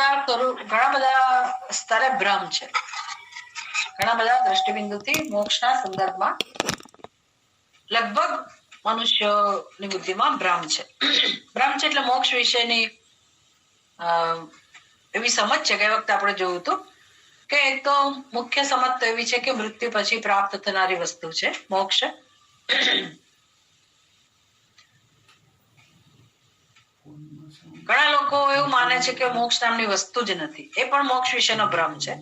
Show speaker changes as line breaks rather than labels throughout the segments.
ઘણા બધા સ્તરે ભ્રમ છે. ઘણા બધા દ્રષ્ટિબિંદુથી મોક્ષના સંદર્ભમાં લગભગ મનુષ્યની બુદ્ધિમાં ભ્રમ છે. ભ્રમ છે એટલે મોક્ષ વિશેની એવી સમજ છે. ગઈ વખતે આપણે જોયું હતું કે એક તો મુખ્ય સમજ તો એવી છે કે મૃત્યુ પછી પ્રાપ્ત થનારી વસ્તુ છે મોક્ષ. ઘણા લોકો એવું માને છે કે મોક્ષ નામની વસ્તુ જ નથી. એ પણ મોક્ષ વિશેનો ભ્રમ છે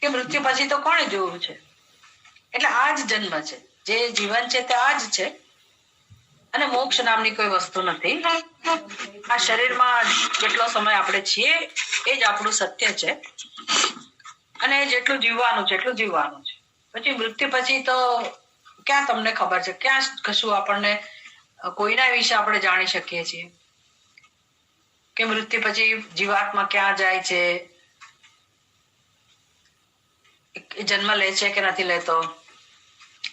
કે મૃત્યુ પછી તો કોણે જોવું છે, એટલે આ જ જન્મ છે, જે જીવન છે તે આ જ છે અને મોક્ષ નામની કોઈ વસ્તુ નથી. આ શરીરમાં જેટલો સમય આપણે છીએ એ જ આપણું સત્ય છે અને જેટલું જીવવાનું છે એટલું જીવવાનું છે. પછી મૃત્યુ પછી તો ક્યાં તમને ખબર છે, ક્યાં કશું આપણને કોઈના વિશે આપણે જાણી શકીએ છીએ કે મૃત્યુ પછી જીવાત્મા ક્યાં જાય છે, જન્મ લે છે કે નથી લેતો.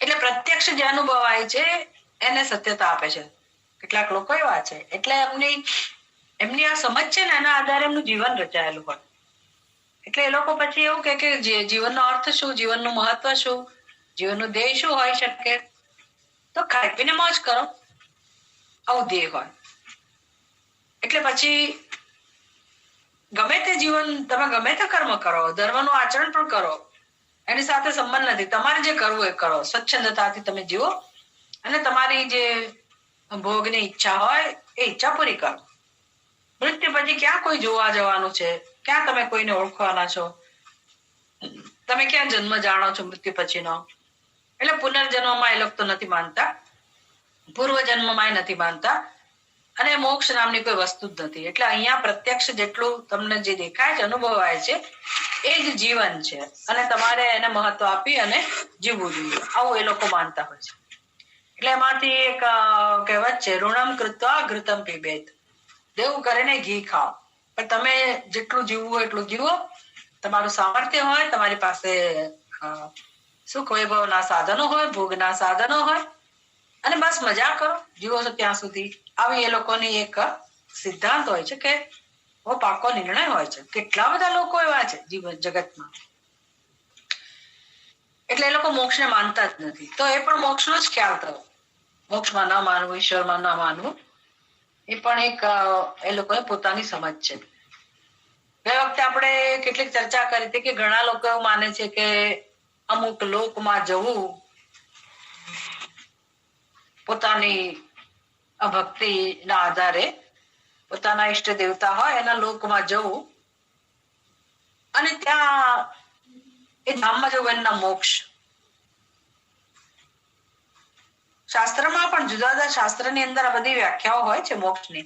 એટલે પ્રત્યક્ષ જે અનુભવાય છે એને સત્યતા આપે છે. કેટલાક લોકો એવા છે એટલે એમની આ સમજ છે ને એના આધારે એમનું જીવન રચાયેલું હોય. એટલે એ લોકો પછી એવું કે જીવનનો અર્થ શું, જીવનનું મહત્વ શું, જીવનનું ધ્યેય શું હોય શકે, તો ખાઈ પીને મોજ કરો, આવું ધ્યેય હોય. એટલે પછી ગમે તે જીવન, તમે ગમે તે કર્મ કરો, ધર્મનું આચરણ પણ કરો, એની સાથે સંબંધ નથી. તમારે જે કરવું એ કરો, સ્વચ્છંદતાથી તમે જીવો અને તમારી જે ભોગની ઈચ્છા હોય એ ઈચ્છા પૂરી કરો. મૃત્યુ પછી ક્યાં કોઈ જોવા જવાનું છે, ક્યાં તમે કોઈને ઓળખવાના છો, તમે ક્યાં જન્મ જાણો છો મૃત્યુ પછીનો. એટલે પુનર્જન્મમાં એ લોકો તો નથી માનતા, પૂર્વ જન્મમાં નથી માનતા અને મોક્ષ નામની કોઈ વસ્તુ જ નથી. એટલે અહીંયા પ્રત્યક્ષ જેટલું તમને જે દેખાય છે, અનુભવાય છે એ જ જીવન છે અને તમારે એને મહત્વ આપી અને જીવવું જોઈએ, આવું એ લોકો માનતા હોય છે. એટલે એમાંથી એક કહેવત છે, ઋણમ કૃત્વા ઘૃતમ પીબેત, દેવું કરીને ઘી ખાઓ. પણ તમે જેટલું જીવવું એટલું જીવો, તમારું સામર્થ્ય હોય, તમારી પાસે સુખ વૈભવના સાધનો હોય, ભોગના સાધનો હોય અને બસ મજા કરો, જીવો છો ત્યાં સુધી. આવી એ લોકોની એક સિદ્ધાંત હોય છે કે પાકો નિર્ણય હોય છે. કેટલા બધા લોકો એવા છે જીવન જગતમાં, એટલે એ લોકો મોક્ષને માનતા જ નથી. તો એ પણ મોક્ષનો જ ખ્યાલ થયો. મોક્ષમાં ન માનવું, ઈશ્વરમાં ન માનવું, એ પણ એક એ લોકોએ પોતાની સમજ છે. ગઈ વખતે આપણે કેટલીક ચર્ચા કરી હતી કે ઘણા લોકો એવું માને છે કે અમુક લોકમાં જવું, પોતાની ભક્તિ ના આધારે પોતાના ઈષ્ટ દેવતા હોય એના લોકમાં જવું અને ત્યાં એ ધામમાં જવું એમના મોક્ષ. શાસ્ત્રમાં પણ જુદા જુદા શાસ્ત્રની અંદર આ બધી વ્યાખ્યાઓ હોય છે મોક્ષની.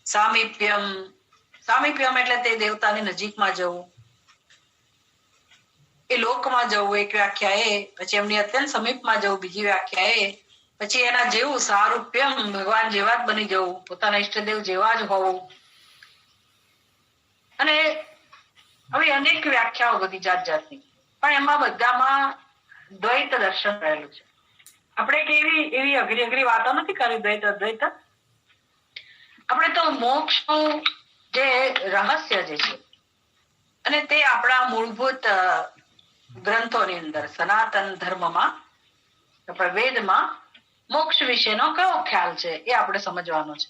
સામીપ્યમ, સામીપ્યમ એટલે તે દેવતાની નજીકમાં જવું, એ લોકમાં જવું એક વ્યાખ્યા એ, પછી એમની અત્યંત સમીપમાં જવું બીજી વ્યાખ્યા એ, પછી એના જેવું સારૂપ્યમ, ભગવાન જેવા જ બની જવું, પોતાના ઈષ્ટદેવ જેવા જ હોવું, અને હવે અનેક વ્યાખ્યાઓ બધી જાત જાતની. પણ એમાં બધામાં દ્વૈત દર્શન રહેલું છે. આપણે એવી અઘરી વાતો નથી કરી દ્વૈત અદ્વૈત. આપણે તો મોક્ષનું જે રહસ્ય જે છે અને તે આપણા મૂળભૂત ગ્રંથોની અંદર સનાતન ધર્મમાં, વેદમાં મોક્ષ વિશેનો કયો ખ્યાલ છે એ આપણે સમજવાનો છે.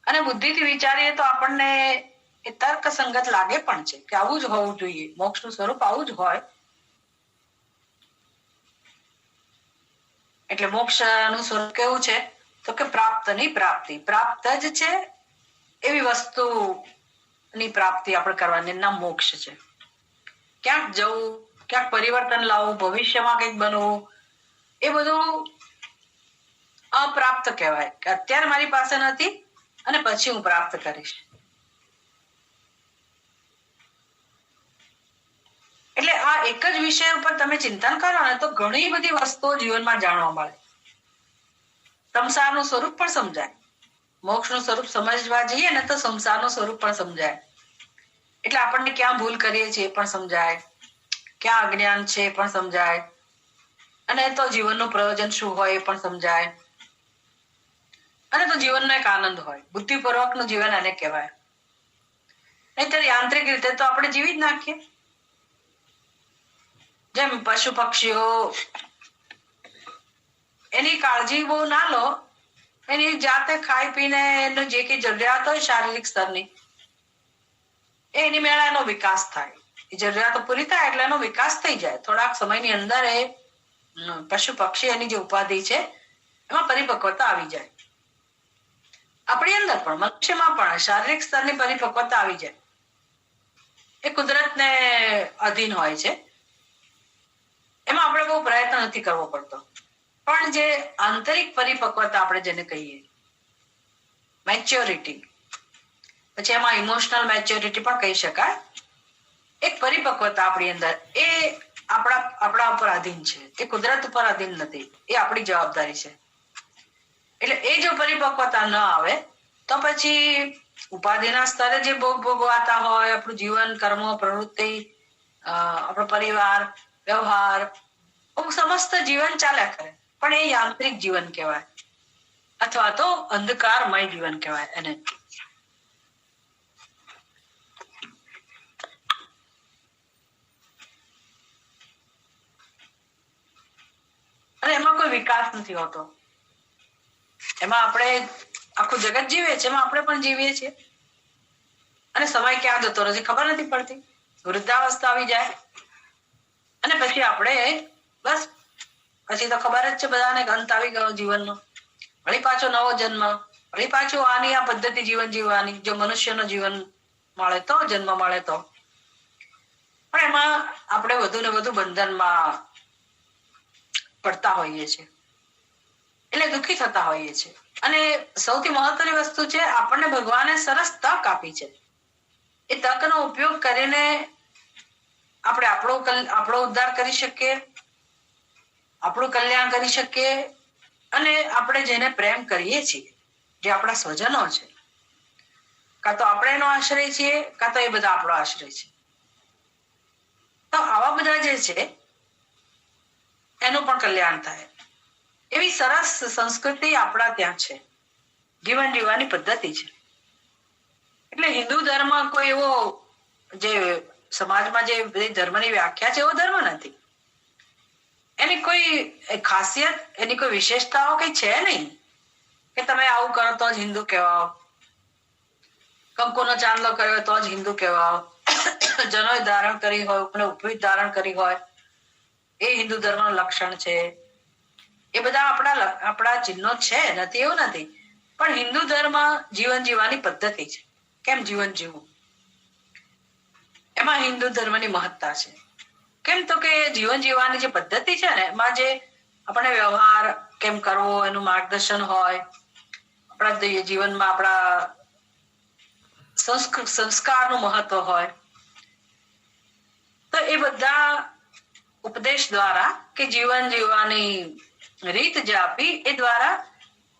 અને બુદ્ધિથી વિચારીએ તો આપણને એ તર્કસંગત લાગે પણ છે કે આવું જ હોવું જોઈએ, મોક્ષનું સ્વરૂપ આવું જ હોય. એટલે મોક્ષનું સ્વરૂપ કેવું છે તો કે પ્રાપ્તની પ્રાપ્તિ. પ્રાપ્ત જ છે એવી વસ્તુની પ્રાપ્તિ આપણે કરવાની, નામ મોક્ષ છે. ક્યાંક જવું, ક્યાંક પરિવર્તન લાવવું, ભવિષ્યમાં કંઈક બનવું, એ બધું અપ્રાપ્ત કહેવાય કે અત્યારે મારી પાસે નથી અને પછી હું પ્રાપ્ત કરીશ. એટલે આ એક જ વિષય ઉપર તમે ચિંતન કરો ને તો ઘણી બધી વસ્તુઓ જીવનમાં જાણવા મળે. સંસારનું સ્વરૂપ પણ સમજાય. મોક્ષનું સ્વરૂપ સમજવા જઈએ ને તો સંસારનું સ્વરૂપ પણ સમજાય. એટલે આપણને ક્યાં ભૂલ કરીએ છીએ એ પણ સમજાય, ક્યાં અજ્ઞાન છે એ પણ સમજાય, અને તો જીવનનું પ્રયોજન શું હોય એ પણ સમજાય. અને તો જીવનનો એક આનંદ હોય. બુદ્ધિપૂર્વકનું જીવન એને કહેવાય. નહીંતર યાંત્રિક રીતે તો આપણે જીવી જ નાખીએ. જેમ પશુ પક્ષીઓ, એની કાળજી બહુ ના લો, એની જાતે ખાઈ પીને એનો જે કઈ જરૂરિયાત હોય શારીરિક સ્તરની, એની મેળા એનો વિકાસ થાય. એ જરૂરિયાતો પૂરી થાય એટલે એનો વિકાસ થઈ જાય. થોડાક સમયની અંદર એ પશુ પક્ષી એની જે ઉપાધિ છે એમાં પરિપક્વતા આવી જાય. આપણી અંદર પણ, મનુષ્યમાં પણ શારીરિક સ્તરની પરિપક્વતા આવી જાય. એ કુદરતને અધીન હોય છે. એમાં આપણે બહુ પ્રયત્ન નથી કરવો પડતો. પણ જે આંતરિક પરિપક્વતા આપણે જેને કહીએ, મેચ્યોરિટી, પછી એમાં ઇમોશનલ મેચ્યોરિટી પણ કહી શકાય. એક પરિપક્વતા આપણી અંદર, એ આપણા ઉપર આધીન છે. એ કુદરત ઉપર આધીન નથી. એ આપણી જવાબદારી છે. એટલે એ જો પરિપક્વતા ન આવે તો પછી ઉપાધિના સ્તરે જે ભોગવાતા હોય, આપણું જીવન, કર્મો, પ્રવૃત્તિ, આપણો પરિવાર, વ્યવહાર, સમસ્ત જીવન ચાલ્યા કરે, પણ એ યાંત્રિક જીવન કહેવાય, અથવા તો અંધકારમય જીવન કહેવાય એને. અને એમાં કોઈ વિકાસ નથી હોતો. એમાં આપણે આખું જગત જીવે છે, એમાં આપણે પણ જીવીએ છીએ. અને સમય ક્યાં જતો રહે છે ખબર નથી પડતી. વૃદ્ધાવસ્થા આવી જાય અને પછી આપણે બસ, પછી તો ખબર જ છે બધાને, અંત આવી ગયો જીવનનો. વળી પાછો નવો જન્મ, વળી પાછું આની આ પદ્ધતિ જીવન જીવવાની, જો મનુષ્યનો જીવન મળે તો, જન્મ મળે તો. પણ એમાં આપણે વધુ ને વધુ બંધનમાં પડતા હોઈએ છીએ, એટલે દુઃખી થતા હોઈએ છીએ. અને સૌથી મહત્વની વસ્તુ છે, આપણને ભગવાને સરસ તક આપી છે. એ તકનો ઉપયોગ કરીને આપણે આપણો ઉદ્ધાર કરી શકીએ, આપણું કલ્યાણ કરી શકીએ. અને આપણે જેને પ્રેમ કરીએ છીએ, જે આપણા સ્વજનો છે, કાં તો આપણે એનો આશ્રય છીએ, કાં તો એ બધા આપણો આશ્રય છે. તો આવા બધા જે છે એનું પણ કલ્યાણ થાય, એવી સરસ સંસ્કૃતિ આપણા ત્યાં છે. જીવન જીવવાની પદ્ધતિ છે. એટલે હિન્દુ ધર્મ કોઈ એવો, જે સમાજમાં જે ધર્મની વ્યાખ્યા છે, એવો ધર્મ નથી. એની કોઈ ખાસિયત, એની કોઈ વિશેષતાઓ કઈ છે નહીં કે તમે આવું કરો તો જ હિન્દુ કહેવાઓ, કંકુનો ચાંદલો કર્યો તો જ હિન્દુ કહેવાઓ, જનોય ધારણ કરી હોય, ઉપવીત ધારણ કરી હોય, એ હિન્દુ ધર્મનું લક્ષણ છે. એ બધા આપણા ચિહ્નો છે, નથી એવું નથી. પણ હિન્દુ ધર્મ જીવન જીવવાની પદ્ધતિ છે. કેમ જીવન જીવવું, એમાં હિન્દુ ધર્મની મહત્તા છે. કેમ તો કે જીવન જીવવાની જે પદ્ધતિ છે ને, એમાં જે આપણે વ્યવહાર કેમ કરવો એનું માર્ગદર્શન હોય, આપણા જીવનમાં આપણા સંસ્કારનું મહત્વ હોય, તો એ બધા ઉપદેશ દ્વારા કે જીવન જીવવાની રીત જે આપી, એ દ્વારા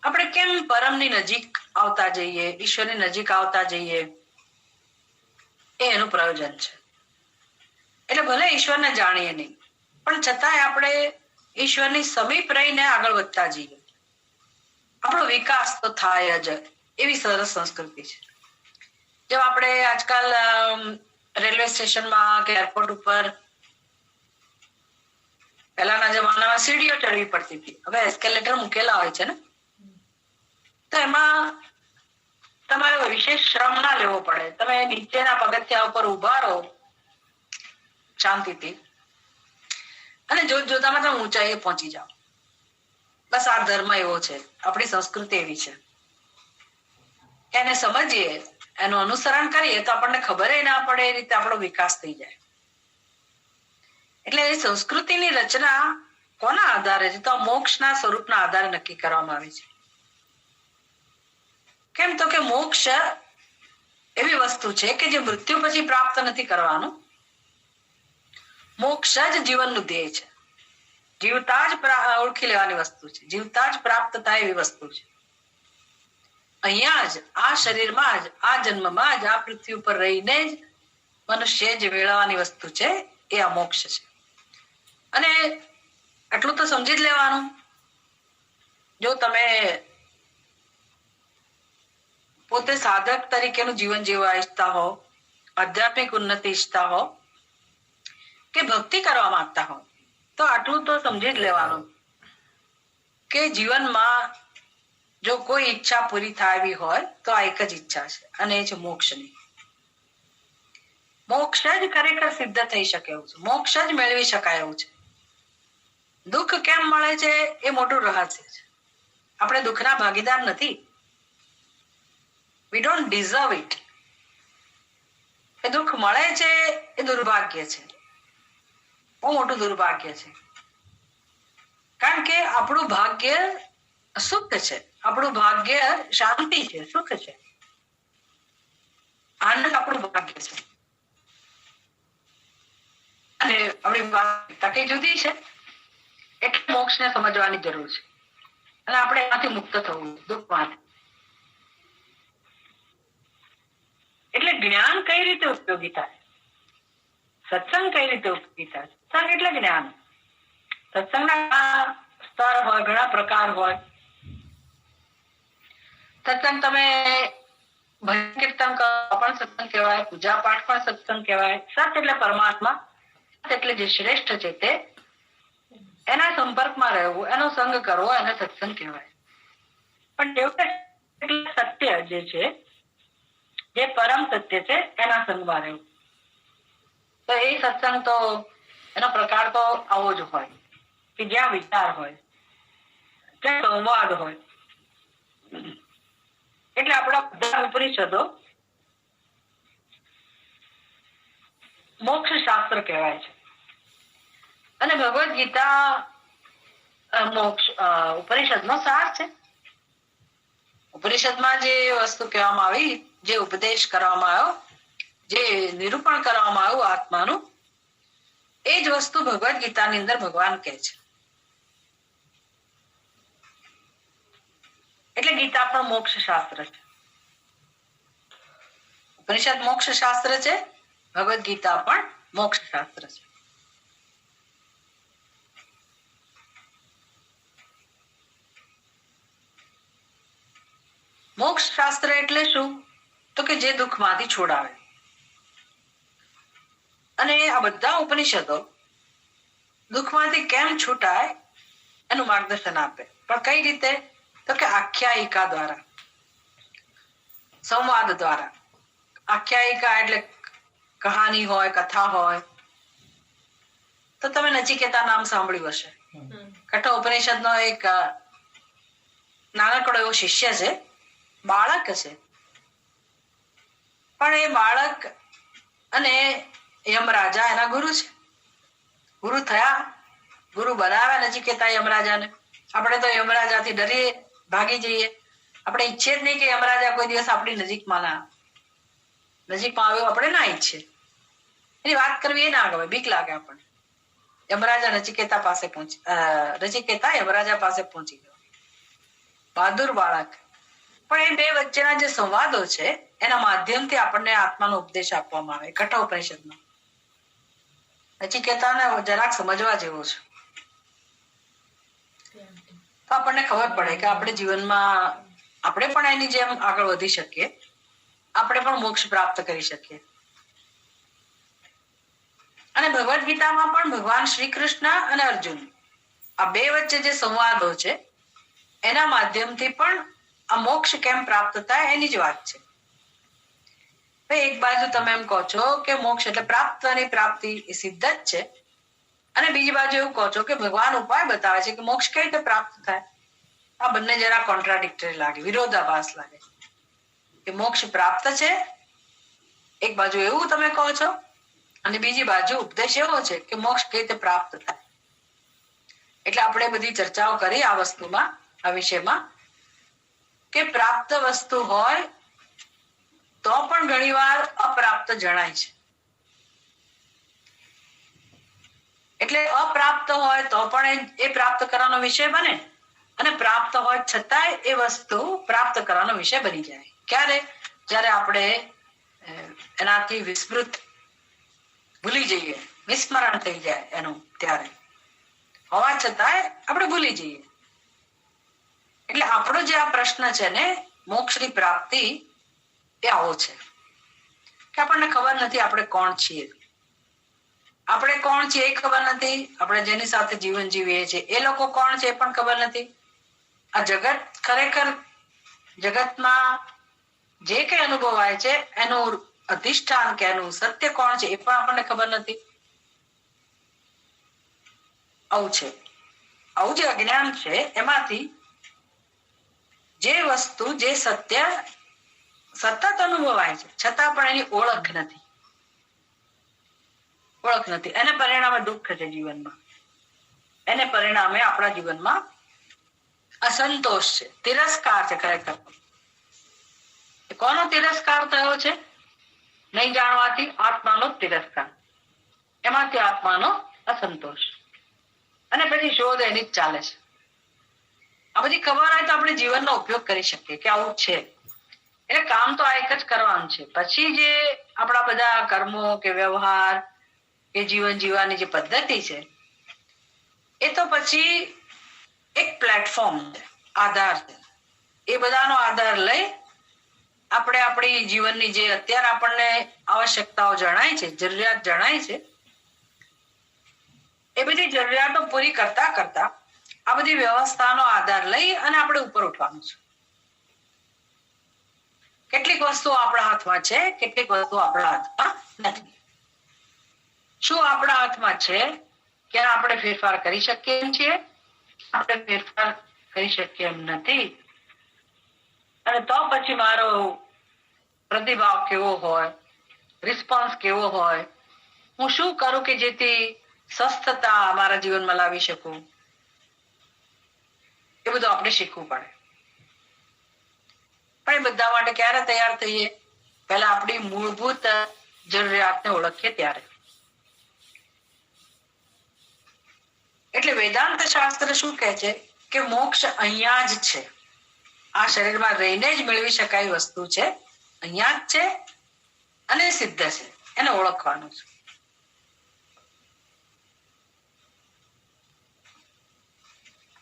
આપણે કેમ પરમની નજીક આવતા જઈએ, ઈશ્વરની નજીક આવતા જઈએ, એ એનું પ્રયોજન છે. એટલે ભલે ઈશ્વરને જાણીએ નહીં, પણ છતાંય આપણે ઈશ્વરની સમીપ રહીને આગળ વધતા જઈએ, આપણો વિકાસ તો થાય જ. એવી સરસ સંસ્કૃતિ છે. જેમ આપણે આજકાલ રેલવે સ્ટેશનમાં કે એરપોર્ટ ઉપર પહેલાના જમાનામાં સીડીઓ ચડવી પડતી હતી, હવે એસ્કેલેટર મૂકેલા હોય છે ને, તો એમાં તમારે વિશેષ શ્રમ ના લેવો પડે. તમે નીચેના પગથિયા ઉપર ઉભા રહો શાંતિથી, અને જોતામાં તમે ઊંચાઈએ પહોંચી જાઓ. બસ આ ધર્મ એવો છે, આપણી સંસ્કૃતિ એવી છે. એને સમજીએ, એનું અનુસરણ કરીએ તો આપણને ખબર ના પડે, એ રીતે આપણો વિકાસ થઈ જાય. એટલે એ સંસ્કૃતિની રચના કોના આધારે છે? તો મોક્ષના સ્વરૂપના આધારે નક્કી કરવામાં આવી છે. કેમ તો કે મોક્ષ એવી વસ્તુ છે કે જે મૃત્યુ પછી પ્રાપ્ત નથી કરવાનું. મોક્ષ જ જીવનનું ધ્યેય છે. જીવતા જ ઓળખી લેવાની વસ્તુ છે, જીવતા જ પ્રાપ્ત થાય એવી વસ્તુ છે. અહીંયા જ, આ શરીરમાં જ, આ જન્મમાં જ, આ પૃથ્વી ઉપર રહીને જ મનુષ્ય જે મેળવવાની વસ્તુ છે એ આ મોક્ષ છે. અને આટલું તો સમજી જ લેવાનું. જો તમે પોતે સાધક તરીકેનું જીવન જીવવા ઈચ્છતા હો, આધ્યાત્મિક ઉન્નતિ ઈચ્છતા હો કે ભક્તિ કરવા માંગતા હો, તો આટલું તો સમજી જ લેવાનું કે જીવનમાં જો કોઈ ઈચ્છા પૂરી થવી હોય તો આ એક જ ઈચ્છા છે, અને એ છે મોક્ષની. મોક્ષ જ ખરેખર સિદ્ધ થઈ શકે એવું છે, મોક્ષ જ મેળવી શકાય એવું છે. દુઃખ કેમ મળે છે એ મોટું રહસ્ય છે. આપણે દુઃખના ભાગીદાર નથી. We don't deserve it. એ દુઃખ મળે છે એ દુર્ભાગ્ય છે, બહુ મોટું દુર્ભાગ્ય છે. કારણ કે આપણું ભાગ્ય સુખ છે, આપણું ભાગ્ય શાંતિ છે, સુખ છે, આનંદ આપણું ભાગ્ય છે. અને આપણી વાસ્તવિકતા કઈ જુદી છે, એટલે મોક્ષને સમજવાની જરૂર છે, અને આપણે એમાંથી મુક્ત થવું દુઃખમાંથી. એટલે જ્ઞાન કઈ રીતે ઉપયોગી થાય, સત્સંગ કઈ રીતે ઉપયોગી થાય. સત્સંગ એટલે જ્ઞાન. સત્સંગના સ્તર હોય, ઘણા પ્રકાર હોય. સત્સંગ તમે ભજન કીર્તન કરો પણ સત્સંગ કહેવાય, પૂજા પાઠ પણ સત્સંગ કહેવાય. સત એટલે પરમાત્મા, સત એટલે જે શ્રેષ્ઠ છે તે, એના સંપર્કમાં રહેવું, એનો સંગ કરવો, એને સત્સંગ કહેવાય. પણ એવું સત્ય જે છે, જે પરમ સત્ય છે, એના સંગમાં રહેવું, તો એ સત્સંગ તો એનો પ્રકાર તો આવો જ હોય કે જ્યાં વિચાર હોય, જ્યાં સંવાદ હોય. એટલે આપણા બધા ઉપનિષદો મોક્ષ શાસ્ત્ર કહેવાય છે, અને ભગવદ ગીતા મોક્ષ ઉપનિષદનો સાર છે. ઉપનિષદમાં જે વસ્તુ કહેવામાં આવી, જે ઉપદેશ કરવામાં આવ્યો, જે નિરૂપણ કરવામાં આવ્યું આત્માનું, એ જ વસ્તુ ભગવદ ગીતાની અંદર ભગવાન કહે છે. એટલે ગીતા પણ મોક્ષ શાસ્ત્ર છે. ઉપનિષદ મોક્ષ શાસ્ત્ર છે, ભગવદ ગીતા પણ મોક્ષ શાસ્ત્ર છે. મોક્ષ શાસ્ત્ર એટલે શું? તો કે જે દુઃખમાંથી છોડાવે. અને આ બધા ઉપનિષદો દુઃખમાંથી કેમ છૂટાય એનું માર્ગદર્શન આપે. પણ કઈ રીતે? તો કે આખ્યાયિકા દ્વારા, સંવાદ દ્વારા. આખ્યાયિકા એટલે કહાની હોય, કથા હોય. તો તમે નચિકેતા નામ સાંભળ્યું હશે. કઠોળ ઉપનિષદનો એક નાનકડો એવો શિષ્ય છે, બાળક છે. પણ એ બાળક અને યમરાજા એના ગુરુ છે. ગુરુ થયા, ગુરુ બનાવ્યા નચિકેતા યમરાજાને. આપણે તો યમરાજાથી ડરીએ, ભાગી જઈએ. આપણે ઈચ્છીએ જ નહીં કે યમરાજા કોઈ દિવસ આપણી નજીકમાં ના નજીકમાં આવ્યો, આપણે ના ઈચ્છીએ. એની વાત કરવી એ ના ગમે, બીક લાગે આપણને. યમરાજા નચિકેતા પાસે નચિકેતા યમરાજા પાસે પહોંચી ગયો, બહાદુર બાળક. પણ એ બે વચ્ચેના જે સંવાદો છે, એના માધ્યમથી આપણને આત્માનો ઉપદેશ આપવામાં આવે. કઠોળ ઉપનિષદમાં નચિકેતાને જરાક સમજવા જેવો છે. તો આપણને ખબર પડે કે આપણે જીવનમાં આપણે પણ એની જેમ આગળ વધી શકીએ, આપણે પણ મોક્ષ પ્રાપ્ત કરી શકીએ. અને ભગવદ ગીતામાં પણ ભગવાન શ્રી કૃષ્ણ અને અર્જુન, આ બે વચ્ચે જે સંવાદો છે, એના માધ્યમથી પણ આ મોક્ષ કેમ પ્રાપ્ત થાય એની જ વાત છે. એક બાજુ તમે એમ કહો છો કે મોક્ષ એટલે પ્રાપ્તની પ્રાપ્તિ, એ સિદ્ધ જ છે. અને બીજી બાજુ એવું કહો છો કે ભગવાન ઉપાય બતાવે છે કે મોક્ષ કઈ રીતે પ્રાપ્ત થાય. આ બંને જરા કોન્ટ્રાડિક્ટરી લાગે, વિરોધાભાસ લાગે. કે મોક્ષ પ્રાપ્ત છે એક બાજુ એવું તમે કહો છો, અને બીજી બાજુ ઉપદેશ એવો છે કે મોક્ષ કઈ રીતે પ્રાપ્ત થાય. એટલે આપણે બધી ચર્ચાઓ કરી આ વસ્તુમાં, આ વિષયમાં, કે પ્રાપ્ત વસ્તુ હોય તો પણ ઘણી વાર અપ્રાપ્ત જણાય છે. એટલે અપ્રાપ્ત હોય તો પણ એ પ્રાપ્ત કરવાનો વિષય બને, અને પ્રાપ્ત હોય છતાંય એ વસ્તુ પ્રાપ્ત કરવાનો વિષય બની જાય. ક્યારે? જ્યારે આપણે એનાથી વિસ્મૃત, ભૂલી જઈએ, વિસ્મરણ થઈ જાય એનું, ત્યારે હોવા છતાંય આપણે ભૂલી જઈએ. એટલે આપણો જે આ પ્રશ્ન છે ને, મોક્ષની પ્રાપ્તિ, એ આવો છે કે આપણને ખબર નથી આપણે કોણ છીએ. આપણે કોણ છીએ એ ખબર નથી. આપણે જેની સાથે જીવન જીવીએ છીએ એ લોકો કોણ છે એ પણ ખબર નથી. આ જગત ખરેખર જગતમાં જે કઈ અનુભવાય છે એનું અધિષ્ઠાન કે એનું સત્ય કોણ છે એ પણ આપણને ખબર નથી. આવું છે. આવું જે અજ્ઞાન છે એમાંથી જે વસ્તુ જે સત્ય સતત અનુભવાય છે છતાં પણ એની ઓળખ નથી. ઓળખ નથી. એને પરિણામે દુઃખ છે જીવનમાં. એને પરિણામે આપણા જીવનમાં અસંતોષ છે, તિરસ્કાર છે. ખરેખર કોનો તિરસ્કાર થયો છે? નહીં જાણવાથી આત્માનો તિરસ્કાર, એમાંથી આત્માનો અસંતોષ, અને પછી શોધ એની જ ચાલે છે. આ બધી ખબર હોય તો આપણે જીવનનો ઉપયોગ કરી શકીએ કે આવું છે. એટલે કામ તો આ એક જ કરવાનું છે. પછી જે આપણા બધા કર્મો કે વ્યવહાર કે જીવન જીવવાની જે પદ્ધતિ છે એ તો પછી એક પ્લેટફોર્મ છે, આધાર છે. એ બધાનો આધાર લઈ આપણે આપણી જીવનની જે અત્યારે આપણને આવશ્યકતાઓ જણાય છે, જરૂરિયાત જણાય છે, એ બધી જરૂરિયાતો પૂરી કરતા કરતા આ બધી વ્યવસ્થાનો આધાર લઈ અને આપણે ઉપર ઉઠવાનું છે. કેટલીક વસ્તુઓ આપણા હાથમાં છે, કેટલીક વસ્તુઓ આપણા હાથમાં નથી. શું આપણા હાથમાં છે કે આપણે ફેરફાર કરી શકીએ એમ છીએ? આપણે ફેરફાર કરી શકીએ એમ નથી. અને તો પછી મારો પ્રતિભાવ કેવો હોય, રિસ્પોન્સ કેવો હોય, હું શું કરું કે જેથી સ્વસ્થતા મારા જીવનમાં લાવી શકું, એ બધું આપણે શીખવું પડે. પણ એ બધા માટે ક્યારે તૈયાર થઈએ? પહેલા આપણી મૂળભૂત જરૂરિયાતને ઓળખીએ ત્યારે. એટલે વેદાંત શાસ્ત્ર શું કહે છે કે મોક્ષ અહીંયા જ છે. આ શરીરમાં રહીને જ મેળવી શકાય વસ્તુ છે, અહીંયા જ છે અને સિદ્ધ છે. એને ઓળખવાનું છે.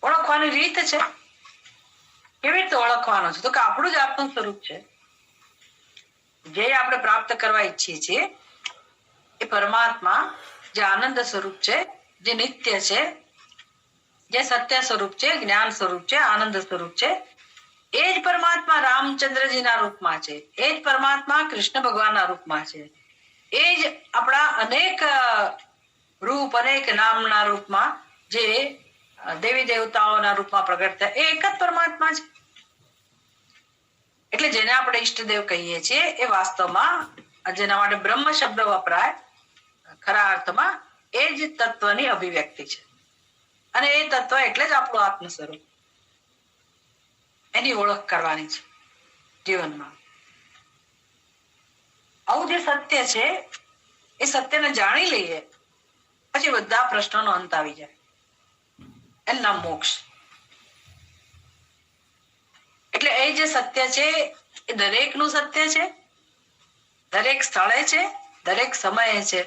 ઓળખવાની રીત છે. કેવી રીતે ઓળખવાનું છે? તો કે આપણું જ આત્મ સ્વરૂપ છે. જે આપણે પ્રાપ્ત કરવા ઈચ્છીએ છીએ એ પરમાત્મા જે આનંદ સ્વરૂપ છે, જે નિત્ય છે, જે સત્ય સ્વરૂપ છે, જ્ઞાન સ્વરૂપ છે, આનંદ સ્વરૂપ છે, એ જ પરમાત્મા રામચંદ્રજીના રૂપમાં છે. એ જ પરમાત્મા કૃષ્ણ ભગવાનના રૂપમાં છે. એ જ આપણા અનેક રૂપ, અનેક નામના રૂપમાં જે દેવી દેવતાઓના રૂપમાં પ્રગટ થાય, એ એક જ પરમાત્મા છે. એટલે જેને આપણે ઈષ્ટદેવ કહીએ છીએ એ વાસ્તવમાં જેના માટે બ્રહ્મ શબ્દ વપરાય, ખરા અર્થમાં એ જ તત્વની અભિવ્યક્તિ છે. અને એ તત્વ એટલે જ આપણું આત્મ સ્વરૂપ. એની ઓળખ કરવાની છે જીવનમાં. આવું જે સત્ય છે એ સત્યને જાણી લઈએ પછી બધા પ્રશ્નોનો અંત આવી જાય. એનું નામ મોક્ષ. એટલે એ જે સત્ય છે એ દરેકનું સત્ય છે, દરેક સ્થળે છે, દરેક સમયે છે.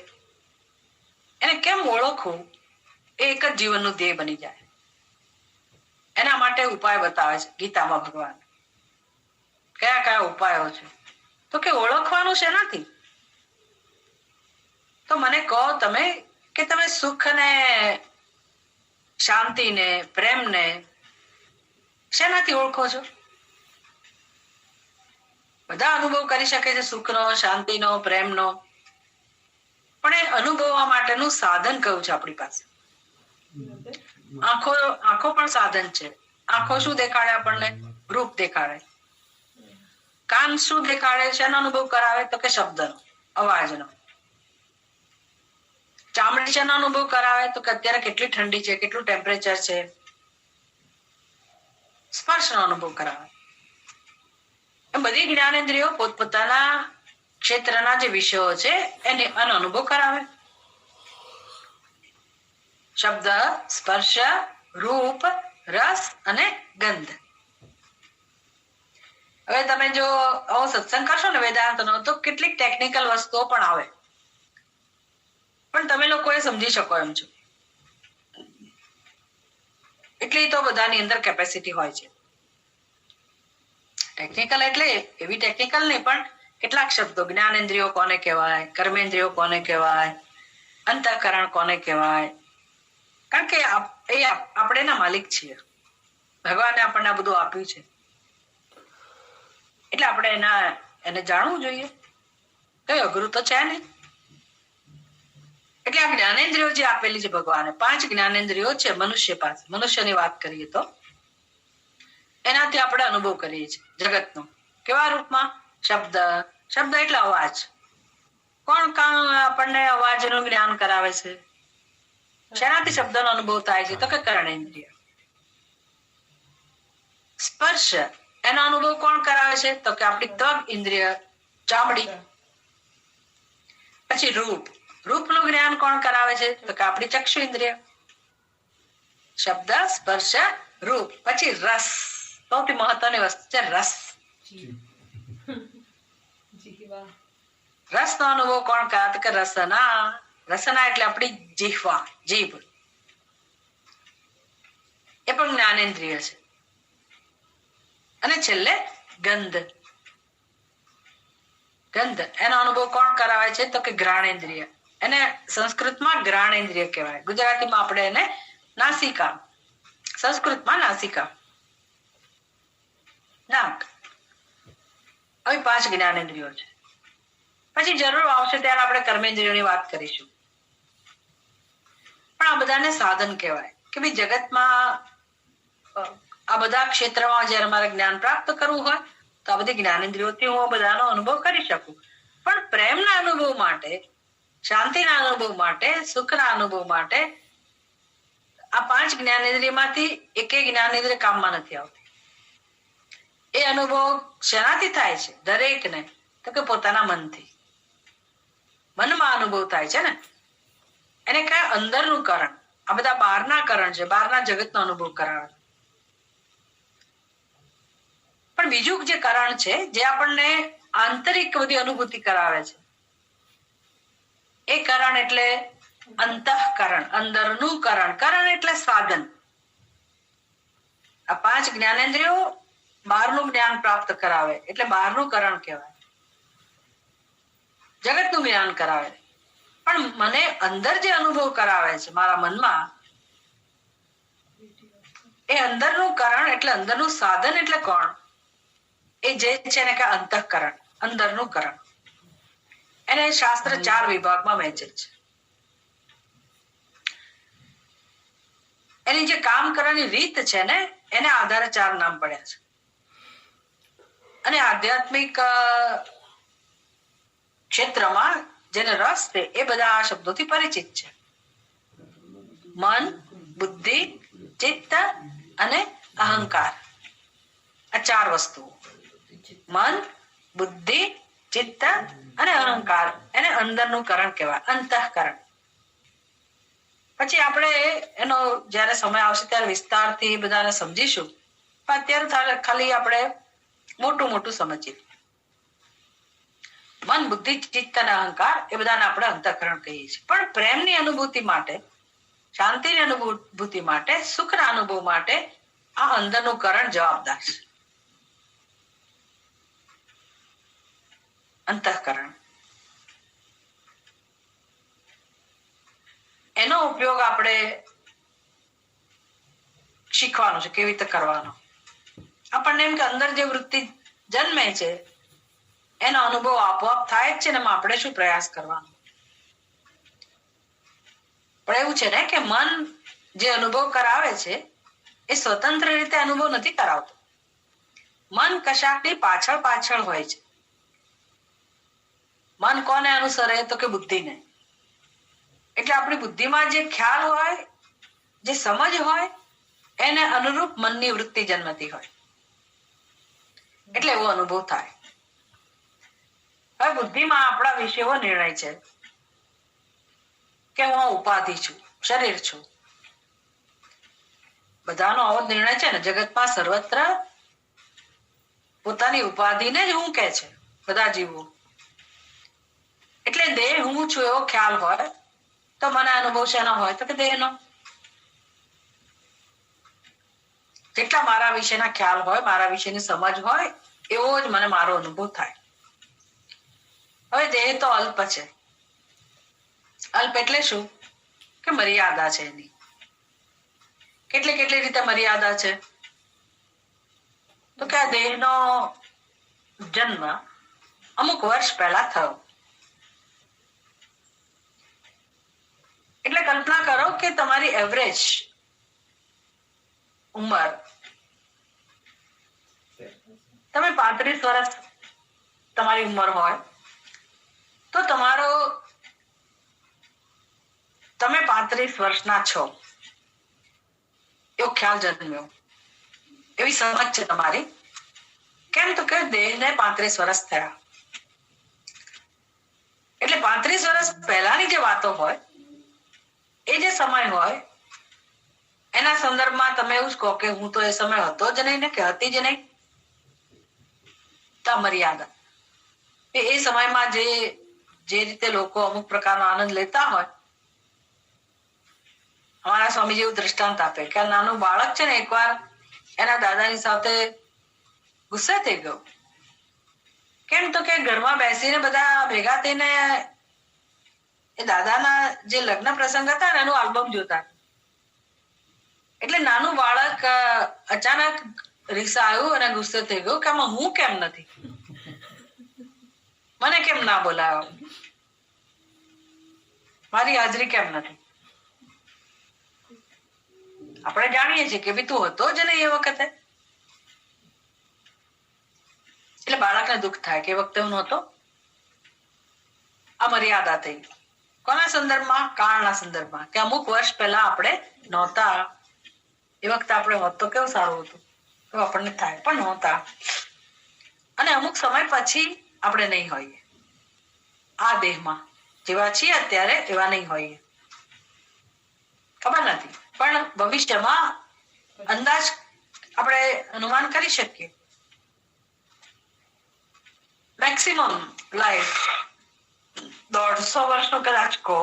એને કેમ ઓળખવું એ એક જ જીવનનું ધ્યેય બની જાય. એના માટે ઉપાય બતાવે છે ગીતામાં ભગવાન. કયા કયા ઉપાયો છે? તો કે ઓળખવાનું છે નથી. તો મને કહો તમે કે તમે સુખ ને શાંતિ ને પ્રેમ ને શેનાથી ઓળખો છો? બધા અનુભવ કરી શકે છે સુખનો, શાંતિનો, પ્રેમનો, પણ એ અનુભવવા માટેનું સાધન કયું છે આપણી પાસે? આંખો પણ સાધન છે. આંખો શું દેખાડે આપણને? રૂપ દેખાડે. કાન શું દેખાડે? શેનો અનુભવ કરાવે? તો કે શબ્દનો, અવાજનો. ચામડી શેનો અનુભવ કરાવે? તો કે અત્યારે કેટલી ઠંડી છે, કેટલું ટેમ્પરેચર છે. સ્પર્શનો અનુભવ કરાવે. બધી જ્ઞાનેન્દ્રિયો પોતપોતાના ક્ષેત્રના જે વિષયો છે એને અનુભવ કરાવે. શબ્દ, સ્પર્શ, રૂપ, રસ અને ગંધ. હવે તમે જો આવો સત્સંગ કરશો ને વેદાંતનો, તો કેટલીક ટેકનિકલ વસ્તુઓ પણ આવે, પણ તમે લોકો એ સમજી શકો એમ છો. એટલી તો બધાની અંદર કેપેસિટી હોય છે. ટેકનિકલ એટલે એવી ટેકનિકલ નહીં, પણ કેટલાક શબ્દો જ્ઞાનેન્દ્રિયો કોને કહેવાય, કર્મેન્દ્રિયો કોને કહેવાય, અંતઃકરણ કોને કહેવાય, કારણ કે આપણે એના માલિક છીએ. ભગવાને આપણને આ બધું આપ્યું છે એટલે આપણે એને જાણવું જોઈએ. કઈ અઘરું તો છે નહીં. એટલે આ જ્ઞાનેન્દ્રિયો જે આપેલી છે ભગવાને, 5 જ્ઞાનેન્દ્રિયો છે મનુષ્ય પાસે. મનુષ્યની વાત કરીએ તો એનાથી આપણે અનુભવ કરીએ છીએ જગતનો. કેવા રૂપમાં? શબ્દ. શબ્દ એટલે અવાજ. કોણ આપણને અવાજનું જ્ઞાન કરાવે છે? શેનાથી શબ્દનો અનુભવ થાય છે? તો કે કર્ણેન્દ્રિય. સ્પર્શ એનો અનુભવ કોણ કરાવે છે? તો કે આપણી ત્વગ ઇન્દ્રિય, ચામડી. પછી રૂપ. રૂપનું જ્ઞાન કોણ કરાવે છે? તો કે આપણી ચક્ષુ ઇન્દ્રિય. શબ્દ, સ્પર્શ, રૂપ. પછી રસ. સૌથી મહત્વની વસ્તુ છે રસ. રસનો અનુભવ કોણ કરાવે? કે રસના. રસના એટલે આપણી જીહવા, જીભ. એ પણ જ્ઞાનેન્દ્રિય છે. અને છેલ્લે ગંધ. ગંધ એનો અનુભવ કોણ કરાવે છે? તો કે ઘ્રાણેન્દ્રિય. એને સંસ્કૃતમાં ઘ્રાણેન્દ્રિય કહેવાય. ગુજરાતીમાં આપણે એને નાસિકા, સંસ્કૃતમાં નાસિકા, નાક. આવી 5 જ્ઞાનેન્દ્રિયો છે. પછી જરૂર આવશે ત્યારે આપણે કર્મેન્દ્રિયોની વાત કરીશું. પણ આ બધાને સાધન કહેવાય કે ભાઈ જગતમાં આ બધા ક્ષેત્રમાં જયારે મારે જ્ઞાન પ્રાપ્ત કરવું હોય તો આ બધી જ્ઞાનેન્દ્રિયોથી હું બધાનો અનુભવ કરી શકું. પણ પ્રેમના અનુભવ માટે, શાંતિના અનુભવ માટે, સુખના અનુભવ માટે આ 5 જ્ઞાનેન્દ્રિયમાંથી એકેય જ્ઞાનેન્દ્રિય કામમાં નથી આવતી. એ અનુભવ શેનાથી થાય છે દરેકને? તો કે પોતાના મનથી. મનમાં અનુભવ થાય છે ને એને કયા? અંદરનું કરણ. આ બધા બહારના કરણ છે, બહારના જગતનો અનુભવ કરાવે. પણ બીજું જે કરણ છે જે આપણને આંતરિક બધી અનુભૂતિ કરાવે છે એ કરણ એટલે અંતઃકરણ, અંદરનું કરણ. કરણ એટલે સાધન. આ 5 જ્ઞાનેન્દ્રિયો બહારનું જ્ઞાન પ્રાપ્ત કરાવે એટલે બહારનું કરણ કહેવાય. જગતનું જ્ઞાન કરાવે. પણ મને અંદર જે અનુભવ કરાવે છે મારા મનમાં, એ અંદરનું કરણ એટલે અંદરનું સાધન એટલે કોણ? એ જે છે ને કે અંતઃકરણ, અંદરનું કરણ. એને શાસ્ત્ર 4 વિભાગમાં વહેંચે છે. એની જે કામ કરવાની રીત છે ને એને આધારે 4 નામ પડ્યા છે. અને આધ્યાત્મિક ક્ષેત્રમાં જેને રસ છે એ બધા આ શબ્દોથી પરિચિત છે. મન, બુદ્ધિ, ચિત્ત અને અહંકાર. આ 4 વસ્તુઓ. મન, બુદ્ધિ, ચિત્ત અને અહંકાર એને અંદરનું કરણ કહેવાય, અંતઃકરણ. પછી આપણે એનો જયારે સમય આવશે ત્યારે વિસ્તારથી બધાને સમજીશું. પણ અત્યારે ખાલી આપણે મોટું સમજીએ. મન, બુદ્ધિ, ચિત્ત અને અહંકાર એ બધાને આપણે અંતઃકરણ કહીએ છીએ. પણ પ્રેમની અનુભૂતિ માટે, શાંતિની અનુભૂતિ માટે, સુખના અનુભવ માટે આ અંદરનું કરણ જવાબદાર છે, અંતઃકરણ. એનો ઉપયોગ આપણે શીખવાનો છે, કેવી રીતે કરવાનો. આપણને એમ કે અંદર જે વૃત્તિ જન્મે છે એનો અનુભવ આપોઆપ થાય જ છે ને એમાં આપણે શું પ્રયાસ કરવાનો. પણ એવું છે ને કે મન જે અનુભવ કરાવે છે એ સ્વતંત્ર રીતે અનુભવ નથી કરાવતું. મન કશાકની પાછળ હોય છે. મન કોને અનુસરે? તો કે બુદ્ધિને. એટલે આપણી બુદ્ધિમાં જે ખ્યાલ હોય, જે સમજ હોય એને અનુરૂપ મનની વૃત્તિ જન્મતી હોય એટલે એવો અનુભવ થાય. હવે બુદ્ધિમાં આપણા વિશે એવો નિર્ણય છે કે હું ઉપાધિ છું, શરીર છું. બધાનો આવો નિર્ણય છે ને. જગતમાં સર્વત્ર પોતાની ઉપાધિને જ હું કહે છે બધા જીવો. એટલે દેહ હું છું એવો ખ્યાલ હોય તો મને અનુભવ શેનો હોય? તો કે દેહનો. જેટલા મારા વિશેના ખ્યાલ હોય, મારા વિશેની સમજ હોય એવો જ મને મારો અનુભવ થાય. હવે દેહ તો અલ્પ છે. અલ્પ એટલે શું કે મર્યાદા છે એની. કેટલી કેટલી રીતે મર્યાદા છે? તો કે આ દેહનો જન્મ અમુક વર્ષ પહેલા થયો. એટલે કલ્પના કરો કે તમારી એવરેજ ઉંમર, તમે 35 વર્ષ તમારી ઉંમર હોય તો તમે 35 વર્ષના છો એવો ખ્યાલ જન્મ્યો, એવી સમજ છે તમારી. કેમ તો કે દેહને 35 વર્ષ થયા. એટલે 35 વર્ષ પહેલાની જે વાતો હોય, એ જે સમય હોય એના સંદર્ભમાં તમે એવું જ કહો કે હું તો એ સમય હતો જ નહીં ને, કે હતી જ નહીં. તો મર્યાદા એ સમયમાં જે રીતે લોકો અમુક પ્રકારનો આનંદ લેતા હોય, અમારા સ્વામીજી એવું દ્રષ્ટાંત આપે કે નાનું બાળક છે ને એકવાર એના દાદાની સાથે ગુસ્સે થઈ ગયો. કેમ તો કે ઘરમાં બેસીને બધા ભેગા થઈને એ દાદાના જે લગ્ન પ્રસંગ હતા ને એનું આલ્બમ જોતા. એટલે નાનું બાળક અચાનક રિક્ષા આવ્યું અને ગુસ્સે થઈ ગયું કે આમાં હું કેમ નથી, મને કેમ ના બોલાયો, મારી હાજરી કેમ નથી. આપણે જાણીએ છીએ કે તું હતો જ નહીં એ વખતે. એટલે બાળકને દુઃખ થાય કે વખતે હું નહોતો. આ મર્યાદા થઈ. કોના સંદર્ભમાં? કાળના સંદર્ભમાં. કે અમુક વર્ષ પહેલા આપણે નહોતા, એ વખતે આપણે હોત તો કેવું સારું હતું, તો આપણને થાય, પણ નહોતા. અને અમુક સમય પછી આપણે નહીં હોઈએ. આ દેહમાં જેવા છીએ અત્યારે એવા નહીં હોઈએ. ખબર નથી, પણ ભવિષ્યમાં અંદાજ આપણે અનુમાન કરી શકીએ. મેક્સિમમ લાઈફ 150 વર્ષનું કદાચ કહો,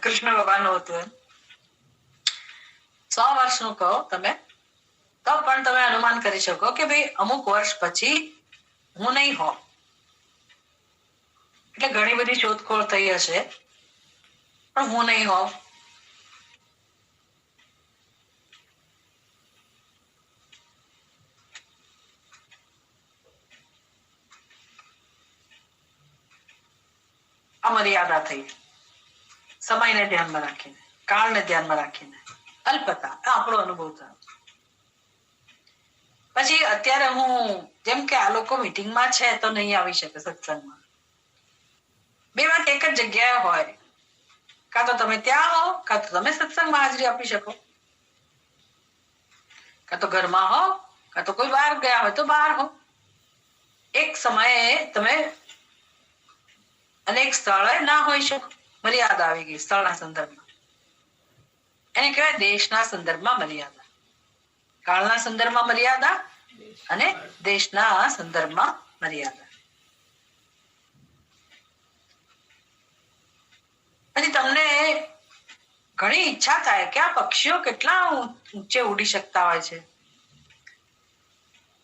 કૃષ્ણ ભગવાનનું હતું 100 વર્ષનું કહો તમે, તો પણ તમે અનુમાન કરી શકો કે ભાઈ અમુક વર્ષ પછી હું નહીં હોઉં. એટલે ઘણી બધી શોધખોળ થઈ હશે, પણ હું નહીં હોઉં. આ મર્યાદા થઈ. સમયને ધ્યાનમાં રાખીને, કાળને ધ્યાનમાં રાખીને, અલ્પતા આપણો અનુભવ થયો. પછી અત્યારે હું જેમ કે આ લોકો મીટિંગમાં છે તો નહીં આવી શકે સત્સંગમાં. બે વાત એક જ જગ્યાએ હોય, કાં તો તમે ત્યાં હો, કાં તો તમે સત્સંગમાં હાજરી આપી શકો, કાં તો ઘરમાં હો, કાં તો કોઈ બહાર ગયા હોય તો બહાર હો. એક સમયે તમે અનેક સ્થળે ના હોઈ શકો. મર્યાદા આવી ગઈ સ્થળના સંદર્ભમાં. એને કહેવાય દેશના સંદર્ભમાં મર્યાદા, કાળના સંદર્ભમાં મર્યાદા અને દેશના સંદર્ભમાં મર્યાદા. પછી તમને ઘણી ઈચ્છા થાય કે આ પક્ષીઓ કેટલા ઊંચે ઉડી શકતા હોય છે.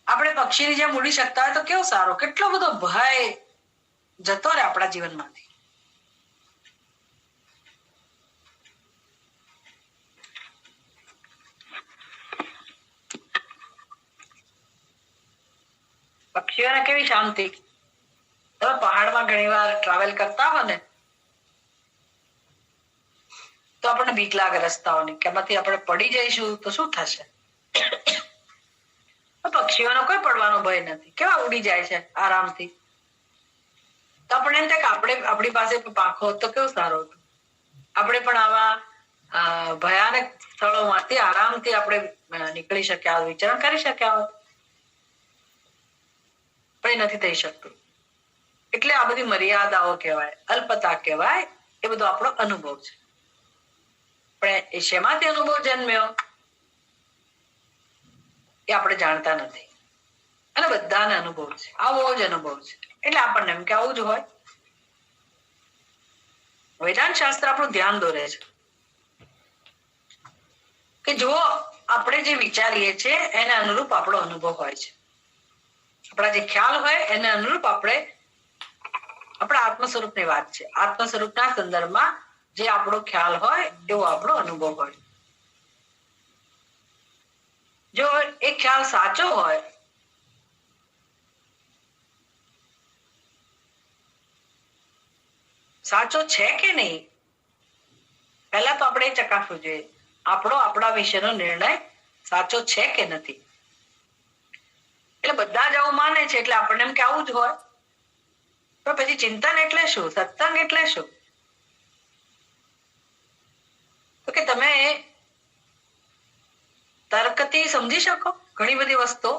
આપણે પક્ષીની જેમ ઉડી શકતા હોય તો કેવું સારું. કેટલો બધો ભય જતો રહે આપણા જીવનમાંથી. પક્ષીઓને કેવી શાંતિ. તમે પહાડમાં ઘણી વાર ટ્રાવેલ કરતા હો ને તો આપણને બીક લાગે રસ્તાઓની, કે એમાંથી આપણે પડી જઈશું તો શું થશે. પક્ષીઓનો કોઈ પડવાનો ભય નથી. કેવા ઉડી જાય છે આરામથી. તો આપણે એમ થાય કે આપણી પાસે પાંખો હોત તો કેવું સારું હતું. આપણે પણ આવા ભયાનક સ્થળોમાંથી આરામથી આપણે નીકળી શક્યા હોત, વિચરણ કરી શક્યા હોત, પણ નથી થઈ શકતું. એટલે આ બધી મર્યાદાઓ કહેવાય, અલ્પતા કહેવાય. એ બધો આપણો અનુભવ છે. પણ એ શેમાંથી અનુભવ જન્મ્યો એ આપણે જાણતા નથી. અને બધાને અનુભવ છે, આવો જ અનુભવ છે. એટલે આપણને એમ કે આવું જ હોય. વેદાંત શાસ્ત્ર આપણું ધ્યાન દોરે છે કે જો આપણે જે વિચારીએ છીએ એને અનુરૂપ આપણો અનુભવ હોય છે. આપણા જે ખ્યાલ હોય એને અનુરૂપ આપણે આપણા આત્મ સ્વરૂપની વાત છે. આત્મ સ્વરૂપના સંદર્ભમાં જે આપણો ખ્યાલ હોય એવો આપણો અનુભવ હોય. જો એ ખ્યાલ સાચો હોય સાચો છે કે નહીં પહેલા તો આપણે ચકાસવું જોઈએ આપણા વિશેનો નિર્ણય સાચો છે કે નથી. એટલે બધા જ આવું માને છે એટલે આપણને એમ કે આવું જ હોય. તો પછી ચિંતન એટલે શું? સત્સંગ એટલે શું? તો કે તમે તર્કથી સમજી શકો ઘણી બધી વસ્તુ,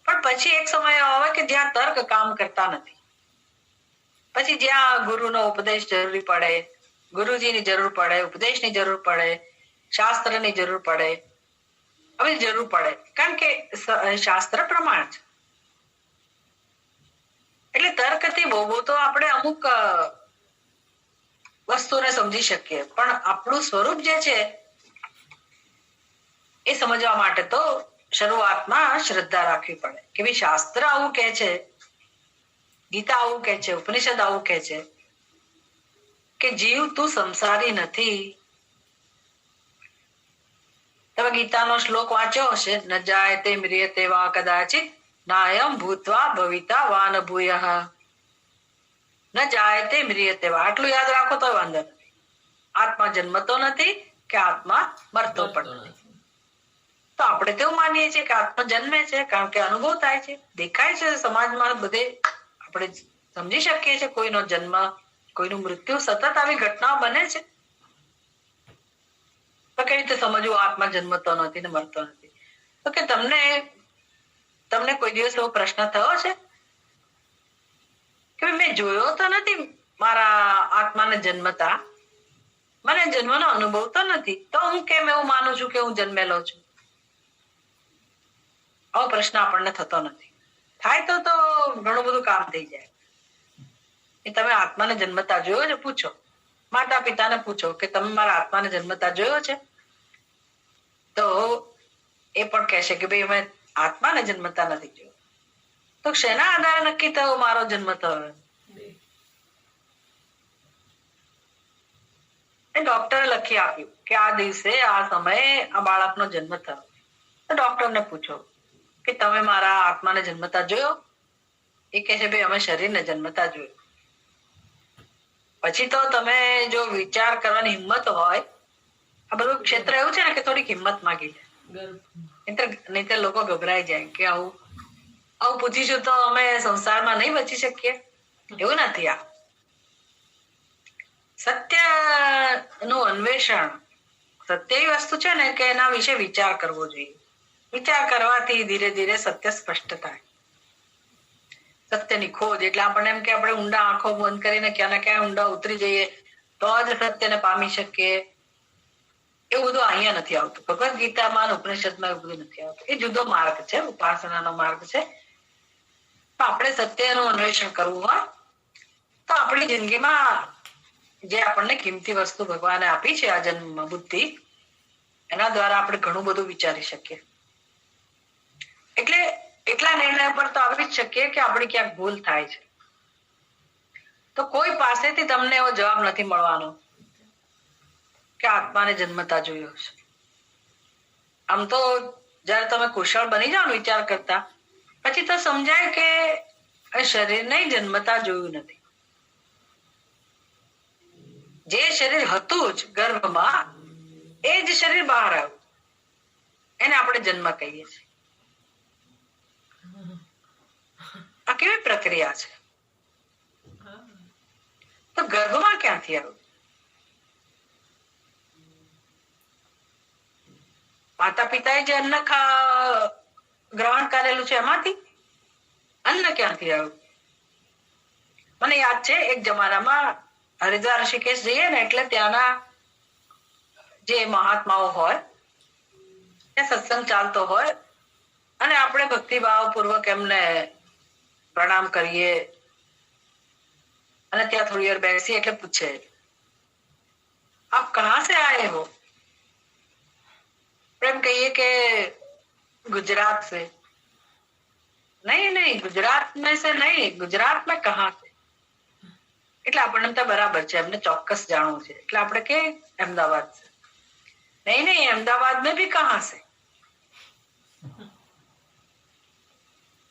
પણ પછી એક સમય આવે કે જ્યાં તર્ક કામ કરતા નથી. પછી જ્યાં ગુરુનો ઉપદેશ જરૂરી પડે, ગુરુજીની જરૂર પડે, ઉપદેશની જરૂર પડે, શાસ્ત્રની જરૂર પડે, હવે જરૂર પડે કારણ કે શાસ્ત્ર પ્રમાણ છે. એટલે તર્કથી બહુ તો આપણે અમુક વસ્તુને સમજી શકીએ, પણ આપણું સ્વરૂપ જે છે એ સમજવા માટે તો શરૂઆતમાં શ્રદ્ધા રાખવી પડે કે ભાઈ શાસ્ત્ર આવું કે છે, ગીતા આવું કે છે, ઉપનિષદ આવું કે છે કે જીવ તું સંસારી નથી. તમે ગીતાનો શ્લોક વાંચ્યો હશે, ન જાયતે મ્રિયતે વા કદાચિત નાયમ ભૂત્વા ભવિતા વા ન ભૂયઃ. ન જાયતે મ્રિયતે વા, આટલું યાદ રાખો તો વાંધો નથી. આત્મા જન્મતો નથી કે આત્મા મરતો પણ નથી. તો આપણે તેવું માનીએ છીએ કે આત્મા જન્મે છે કારણ કે અનુભવ થાય છે, દેખાય છે સમાજમાં, બધે આપણે સમજી શકીએ છીએ કોઈનો જન્મ, કોઈનું મૃત્યુ, સતત આવી ઘટનાઓ બને છે. તો કઈ રીતે સમજવું આત્મા જન્મતો નથી ને મરતો નથી? તો કે તમને કોઈ દિવસ એવો પ્રશ્ન થયો છે કે મેં જોયો તો નથી મારા આત્માને જન્મતા, મને જન્મનો અનુભવ તો નથી, તો હું કેમ એવું માનું છું કે હું જન્મેલો છું? આવો પ્રશ્ન આપણને થતો નથી. થાય તો ઘણું બધું કામ થઈ જાય. એ તમે આત્માને જન્મતા જોયો છે? પૂછો, માતા પિતાને પૂછો કે તમે મારા આત્માને જન્મતા જોયો છે? તો એ પણ કહેશે કે ભાઈ અમે આત્માને જન્મતા નથી જોયો. તો શેના આધારે નક્કી થયો મારો જન્મ થયો? એ ડોક્ટરે લખી આપ્યું કે આ દિવસે આ સમયે આ બાળકનો જન્મ થયો. તો ડોક્ટરને પૂછો કે તમે મારા આત્માને જન્મતા જોયો? એ કહે છે ભાઈ અમે શરીરને જન્મતા જોયું. પછી તો તમે જો વિચાર કરવાની હિંમત હોય, આ બધું ક્ષેત્ર એવું છે ને કે થોડીક હિંમત માંગી જાય, નહીતર લોકો ગભરાઈ જાય કે આવું પૂછીશું તો અમે સંસારમાં નહીં બચી શકીએ. એવું નથી. આ સત્ય નું અન્વેષણ, સત્ય એવી વસ્તુ છે ને કે એના વિશે વિચાર કરવો જોઈએ. વિચાર કરવાથી ધીરે ધીરે સત્ય સ્પષ્ટ થાય. સત્યની ખોજ એટલે આપણને એમ કે આપણે ઊંડા આંખો બંધ કરીને ક્યાં ને ક્યાં ઊંડા ઉતરી જઈએ તો જ સત્યને પામી શકીએ. એવું બધું અહીંયા નથી આવતું. ભગવદ ગીતામાં અને ઉપનિષદમાં એવું બધું નથી આવતું. એ જુદો માર્ગ છે, ઉપાસનાનો માર્ગ છે. તો આપણે સત્યનું અન્વેષણ કરવું હોય તો આપણી જિંદગીમાં જે આપણને કિંમતી વસ્તુ ભગવાને આપી છે, આ જન્મમાં બુદ્ધિ, એના દ્વારા આપણે ઘણું બધું વિચારી શકીએ. એટલે એટલા નિર્ણય પર તો આવી જ શકીએ કે આપણી ક્યાંક ભૂલ થાય છે. તો કોઈ પાસેથી તમને એવો જવાબ નથી મળવાનો કે આત્માને જન્મતા જોયો છે. આમ તો જયારે તમે કુશળ બની જાઓ વિચાર કરતા, પછી તો સમજાય કે શરીરને જન્મતા જોયું નથી. જે શરીર હતું જ ગર્ભમાં, એ જ શરીર બહાર આવ્યું, એને આપણે જન્મ કહીએ છીએ. આ કેવી પ્રક્રિયા છે? તો ગર્ભમાં ક્યાંથી આવ્યું? માતા પિતાએ જે અન્ન ગ્રહણ કરેલું છે એમાંથી અન્ન ક્યાંથી આવ્યું? મને યાદ છે એક જમાનામાં હરિદ્વાર ઋષિકેશ જઈએ ને એટલે ત્યાંના જે મહાત્માઓ હોય ત્યાં સત્સંગ ચાલતો હોય અને આપણે ભક્તિભાવ પૂર્વક એમને પ્રણામ કરીએ અને ત્યાં થોડી વાર બેસીએ એટલે પૂછે, આપ કહા સે આયે હો? प्रेम कहिए कि गुजरात से। नहीं, गुजरात में से नहीं, गुजरात में कहाँ से? એટલે આપણને એમ તો બરાબર છે, એમને ચોક્કસ જાણવું છે એટલે આપણે કે અમદાવાદ છે. નહીં નહીં, अहमदाबाद में भी कहाँ से,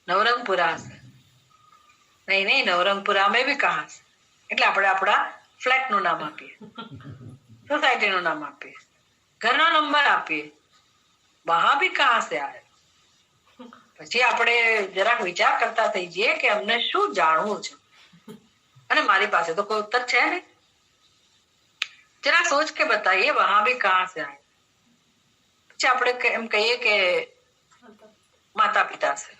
नवरंगपुरा से. નહીં નહીં, નવરંગપુરા में भी कहाँ से. એટલે આપણે આપણા ફ્લેટ નું નામ આપીએ, સોસાયટી નું નામ આપીએ, ઘરનો નંબર આપીએ. વહાં ભી કહાં સે આયે. પછી આપણે જરાક વિચાર કરતા થઈ જઈએ કે અમને શું જાણવું છે, અને મારી પાસે તો કોઈ ઉત્તર છે નહીં. જરા સોચ કે બતાઈએ વહાં ભી કહાં સે આયે. પછી આપણે એમ કહીએ કે માતા પિતા से.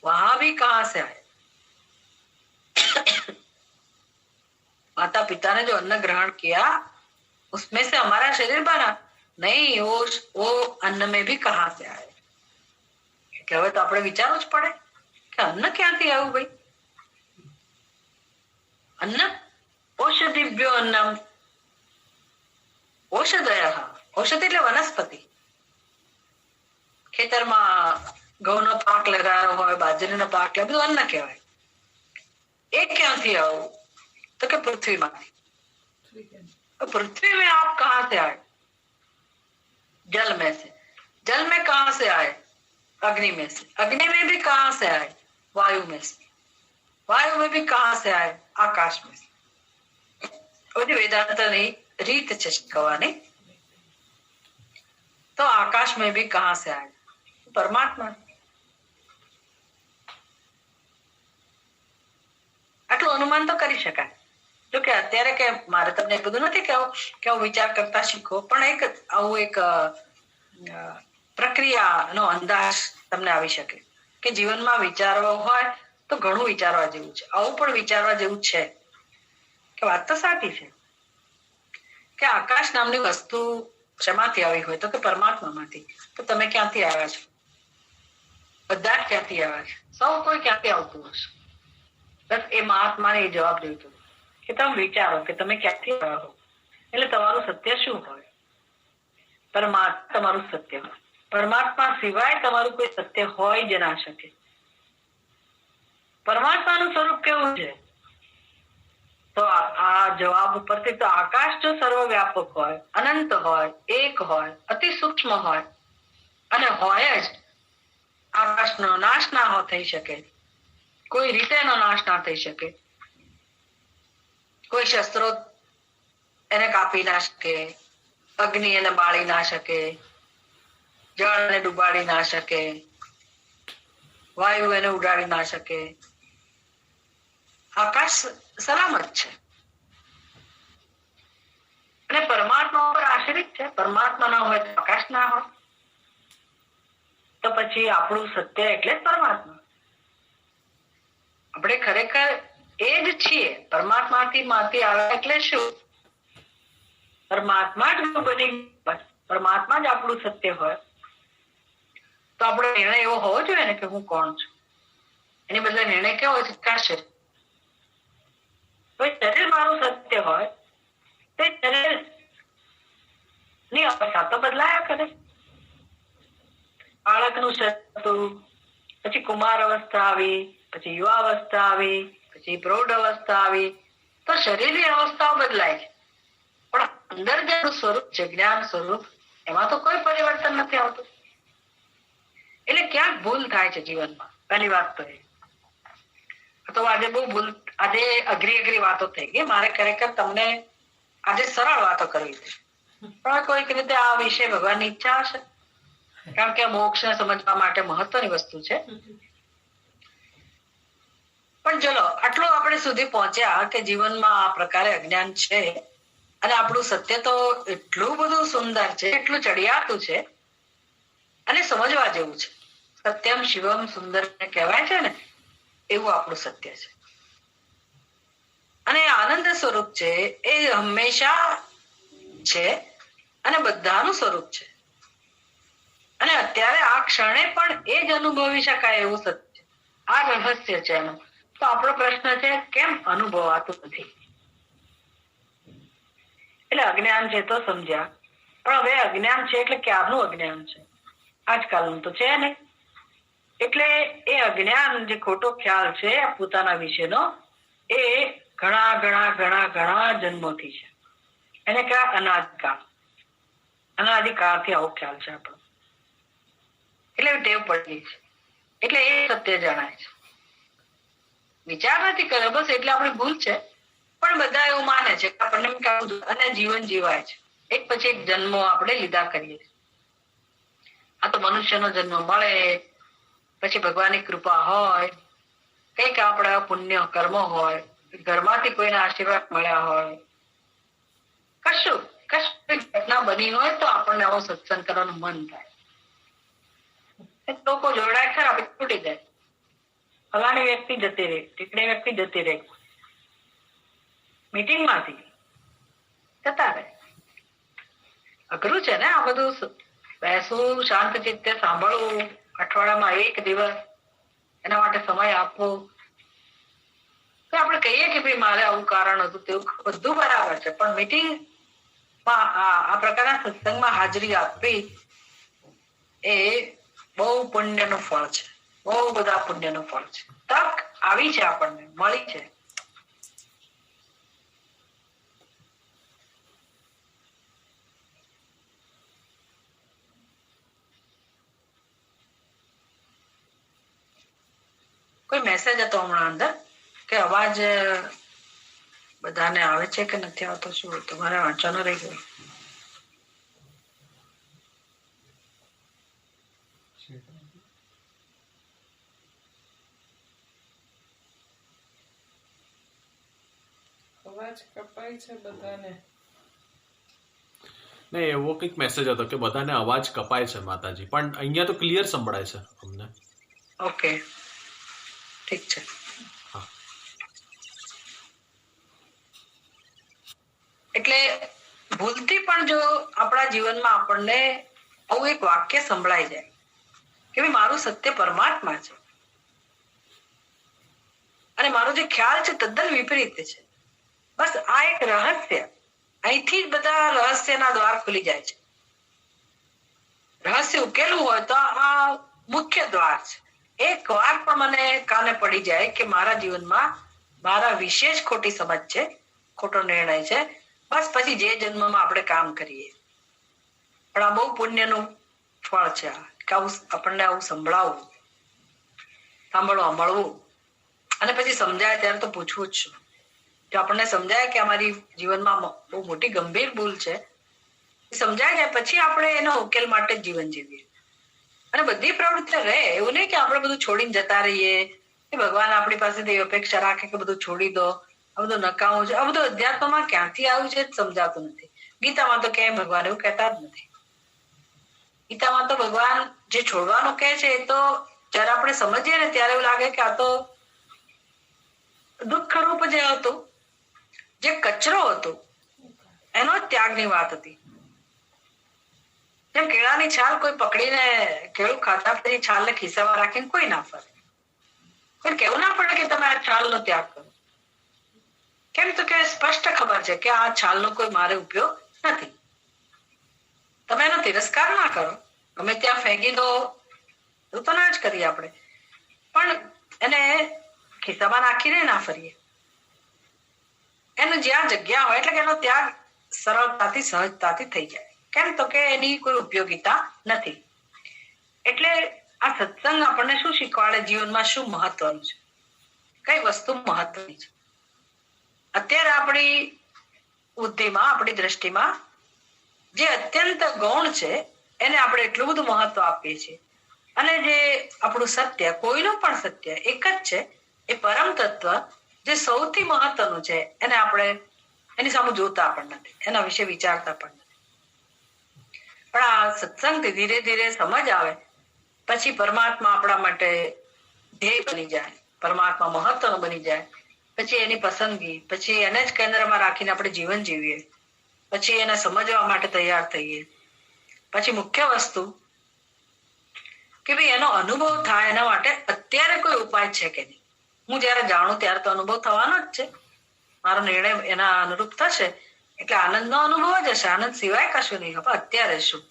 वहां भी कहां से आए. माता पिता ने जो अन्न ग्रहण किया उसमें से हमारा शरीर बना. नहीं, वो अन्न में भी कहां से आए. એટલે હવે તો આપણે વિચારવું જ પડે કે અન્ન ક્યાંથી આવ્યું ભાઈ. અન્ન ઔષધિભ્યો અન્નમ. ઔષધયઃ, ઔષધ એટલે વનસ્પતિ. ખેતરમાં ઘઉંનો પાક લગાવ્યો હોય, બાજરીનો પાક લગાવ્યો, બધું અન્ન કહેવાય. એ ક્યાંથી આવું તો કે પૃથ્વીમાંથી. पृथ्वी में आप कहां से आए. जल में से. जल में कहां से आए. अग्नि में से. अग्नि में भी कहां से आए. वायु में से. वायु में भी कहां से आए. आकाश में से. બધી વેદાંતની રીત છે શીખવાની. તો આકાશ में भी कहां से आए. પરમાત્મા. આટલું અનુમાન તો કરી શકાય. જો કે અત્યારે કે મારે તમને બધું નથી કેવું કે હું વિચાર કરતા શીખો, પણ એક આવું એક પ્રક્રિયાનો અંદાજ તમને આવી શકે કે જીવનમાં વિચારવા હોય તો ઘણું વિચારવા જેવું છે. આવું પણ વિચારવા જેવું છે કે વાત તો સાચી છે કે આકાશ નામની વસ્તુ શેમાંથી આવી હોય તો કે પરમાત્મામાંથી. તો તમે ક્યાંથી આવ્યા છો. બધા જ ક્યાંથી આવ્યા છે. સૌ કોઈ ક્યાંથી આવતું હશે. બસ એ મહાત્માને એ જવાબ જોઈતો કે તમે વિચારો કે તમે ક્યાંથી આવ્યા હો. એટલે તમારું સત્ય શું હોય. પરમાત્મા તમારું સત્ય હોય. પરમાત્મા સિવાય તમારું કોઈ સત્ય હોય જ ના શકે. પરમાત્માનું સ્વરૂપ કેવું છે તો આ જવાબ ઉપરથી તો આકાશ જો સર્વવ્યાપક હોય, અનંત હોય, એક હોય, અતિ સૂક્ષ્મ હોય અને હોય જ, આકાશનો નાશ ના થઈ શકે, કોઈ રીતે એનો નાશ ના થઈ શકે. કોઈ શસ્ત્રો એને કાપી ના શકે, અગ્નિ એને બાળી ના શકે, જળ એને ડુબાડી ના શકે, વાયુ એને ઉડાડી ના શકે. આકાશ સલામત છે અને પરમાત્મા ઉપર આશ્રિત છે. પરમાત્મા ના હોય તો આકાશ ના હોય. તો પછી આપણું સત્ય એટલે જ પરમાત્મા. આપણે ખરેખર એ જ છીએ. પરમાત્માથી માંથી આવે એટલે શું. પરમાત્મા જ બની, પરમાત્મા જ આપણું સત્ય હોય તો આપણો નિર્ણય એવો હોવો જોઈએ ને કે હું કોણ છું. એની બદલે નિર્ણય કેવો હોય છે શરીર મારું સત્ય હોય તે શરીર ની અવસ્થા તો બદલાયા કરે. બાળકનું શરીર હતું, પછી કુમાર અવસ્થા આવી, પછી યુવા અવસ્થા આવી, પછી પ્રૌઢ અવસ્થા આવી. તો શરીરની અવસ્થાઓ બદલાય છે પણ અંદર જે સ્વરૂપ છે, જ્ઞાન સ્વરૂપ, એમાં તો કોઈ પરિવર્તન નથી આવતું. એટલે ક્યાંક ભૂલ થાય છે જીવનમાં. પહેલી વાત તો એ તો આજે બહુ ભૂલ, આજે અઘરી વાતો થઈ ગઈ. મારે ખરેખર તમને આજે સરળ વાતો કરવી છે પણ કોઈક રીતે આ વિશે ભગવાનની ઈચ્છા હશે, કારણ કે મોક્ષને સમજવા માટે મહત્વની વસ્તુ છે. પણ ચલો આટલું આપણે સુધી પહોંચ્યા કે જીવનમાં આ પ્રકારે અજ્ઞાન છે અને આપણું સત્ય તો એટલું બધું સુંદર છે, એટલું ચડિયાતું છે અને સમજવા જેવું છે. સત્યમ શિવમ સુંદર કહેવાય છે ને, એવું આપણું સત્ય છે. અને આનંદ સ્વરૂપ છે એ હંમેશા છે અને બધાનું સ્વરૂપ છે અને અત્યારે આ ક્ષણે પણ એ જ અનુભવી શકાય એવું સત્ય. આ રહસ્ય છે એનું. તો આપણો પ્રશ્ન છે કેમ અનુભવાતું નથી. એટલે અજ્ઞાન છે તો સમજ્યા, પણ હવે અજ્ઞાન છે એટલે ક્યારનું અજ્ઞાન છે, આજકાલનું તો છે ને. એટલે એ અજ્ઞાન જે ખોટો ખ્યાલ છે પોતાના વિશેનો, એ ઘણા ઘણા ઘણા ઘણા જન્મોથી છે. એને કહેવાય અનાદિકાળ. અનાદિકાળથી આવો ખ્યાલ છે આપણો, એટલે ટેવ પડી છે, એટલે એ સત્ય જણાય છે. વિચાર નથી કર્યો બસ, એટલે આપણી ભૂલ છે. પણ બધા એવું માને છે કે આપણને અને જીવન જીવાય છે, એક પછી એક જન્મો આપણે લીધા કરીએ. આ તો મનુષ્યનો જન્મ મળે, પછી ભગવાનની કૃપા હોય, કઈક આપણા પુણ્ય કર્મ હોય, ઘરમાંથી કોઈના આશીર્વાદ મળ્યા હોય, કશું ઘટના બની હોય તો આપણને આવો સત્સંગ કરવાનું મન થાય. લોકો જોડાય ખરા, તૂટી જાય. ફલાણી વ્યક્તિ જતી રહી, ટીકડી વ્યક્તિ જતી રહી, મીટિંગ માંથી જતા રહે. અઘરું છે ને આ બધું. બેસવું, શાંત ચિત્તે સાંભળવું, અઠવાડિયામાં એક દિવસ એના માટે સમય આપવો. તો આપણે કહીએ કે ભાઈ મારે આવું કારણ હતું, તેવું બધું બરાબર છે, પણ મીટિંગ આ પ્રકારના સત્સંગમાં હાજરી આપવી એ બહુ પુણ્યનું ફળ છે. બહુ બધા પુણ્યનું ફળ છે. તક આવી છે, આપણને મળી છે. કોઈ મેસેજ હતો હમણાં અંદર કે અવાજ બધાને આવે છે કે નથી આવતો? શું તમારે વાંચવાનું રહી ગયું?
અવાજ કપાય છે બધાને.
નહીં, એવો કંઈક મેસેજ હતો કે બધાને અવાજ કપાય છે માતાજી, પણ અહીંયા તો ક્લિયર સંભળાય છે અમને.
ઓકે, ઠીક છે. એટલે ભૂલથી પણ જો આપણા જીવનમાં આપણને આવું એક વાક્ય સંભળાઈ જાય કે ભાઈ મારું સત્ય પરમાત્મા છે અને મારો જે ખ્યાલ છે તદ્દન વિપરીત છે, બસ આ એક રહસ્ય, અહીંથી જ બધા રહસ્યના દ્વાર ખુલી જાય છે. રહસ્ય ઉકેલવું હોય તો આ મુખ્ય દ્વાર છે. એક વાર પણ મને કાને પડી જાય કે મારા જીવનમાં મારા વિશે જ ખોટી સમજ છે, ખોટો નિર્ણય છે, બસ પછી જે જન્મમાં આપણે કામ કરીએ. પણ આ બહુ પુણ્યનું ફળ છે કે આવું આપણને આવું સાંભળવા મળવું. અને પછી સમજાય ત્યારે તો પૂછવું જ છું. જો આપણને સમજાય કે અમારી જીવનમાં બહુ મોટી ગંભીર ભૂલ છે, સમજાય જાય પછી આપણે એનો ઉકેલ માટે જીવન જીવીએ અને બધી પ્રવૃત્તિ રહે. એવું નહીં કે આપણે બધું છોડીને જતા રહીએ, કે ભગવાન આપણી પાસેથી અપેક્ષા રાખે કે બધું છોડી દો, આ બધું નકામું છે. આ બધું અધ્યાત્મમાં ક્યાંથી આવ્યું છે સમજાતું નથી. ગીતામાં તો ક્યાંય ભગવાન એવું કહેતા જ નથી. ગીતામાં તો ભગવાન જે છોડવાનું કહે છે એ તો જયારે આપણે સમજીએ ને ત્યારે એવું લાગે કે આ તો દુઃખ રૂપ જે હતું, જે કચરો હતો, એનો જ ત્યાગની વાત હતી. જેમ કેળાની છાલ કોઈ પકડીને કેળું ખાતા પછી છાલને ખિસ્સામાં રાખીને કોઈ ના ફરે. કોઈ કેવું ના પડે કે તમે આ છાલનો ત્યાગ કરો. કેમ તો કે સ્પષ્ટ ખબર છે કે આ છાલનો કોઈ મારે ઉપયોગ નથી. તમે એનો તિરસ્કાર ના કરો, ગમે ત્યાં ફેંકી દો, એવું તો ના જ કરીએ આપણે, પણ એને ખિસ્સામાં નાખીને ના ફરીએ. એનું જ્યાં જગ્યા હોય એટલે કે એનો ત્યાગ સરળતાથી સહજતાથી થઈ જાય. કેમ તો કે એની કોઈ ઉપયોગિતા નથી. એટલે આ સત્સંગ આપણને શું શીખવાડે, જીવનમાં શું મહત્વનું છે, કઈ વસ્તુ મહત્વની છે. અત્યારે આપણી બુદ્ધિમાં, આપણી દ્રષ્ટિમાં જે અત્યંત ગૌણ છે એને આપણે એટલું બધું મહત્વ આપીએ છીએ. અને જે આપણું સત્ય, કોઈનું પણ સત્ય એક જ છે, એ પરમ તત્વ જે સૌથી મહત્વનું છે એને આપણે એની સામે જોતા પણ નથી, એના વિશે વિચારતા પણ નથી. પણ આ સત્સંગથી ધીરે ધીરે સમજ આવે પછી પરમાત્મા આપણા માટે ધ્યેય બની જાય, પરમાત્મા મહત્વનું બની જાય. પછી એની પસંદગી, પછી એને જ કેન્દ્રમાં રાખીને આપણે જીવન જીવીએ, પછી એને સમજવા માટે તૈયાર થઈએ. પછી મુખ્ય વસ્તુ કે ભાઈ એનો અનુભવ થાય, એના માટે અત્યારે કોઈ ઉપાય છે કે નહીં. હું જયારે જાણું ત્યારે તો અનુભવ થવાનો જ છે, મારો નિર્ણય એના અનુરૂપ થશે એટલે આનંદનો અનુભવ જ હશે, આનંદ સિવાય કશું નહીં. હવે અત્યારે શું?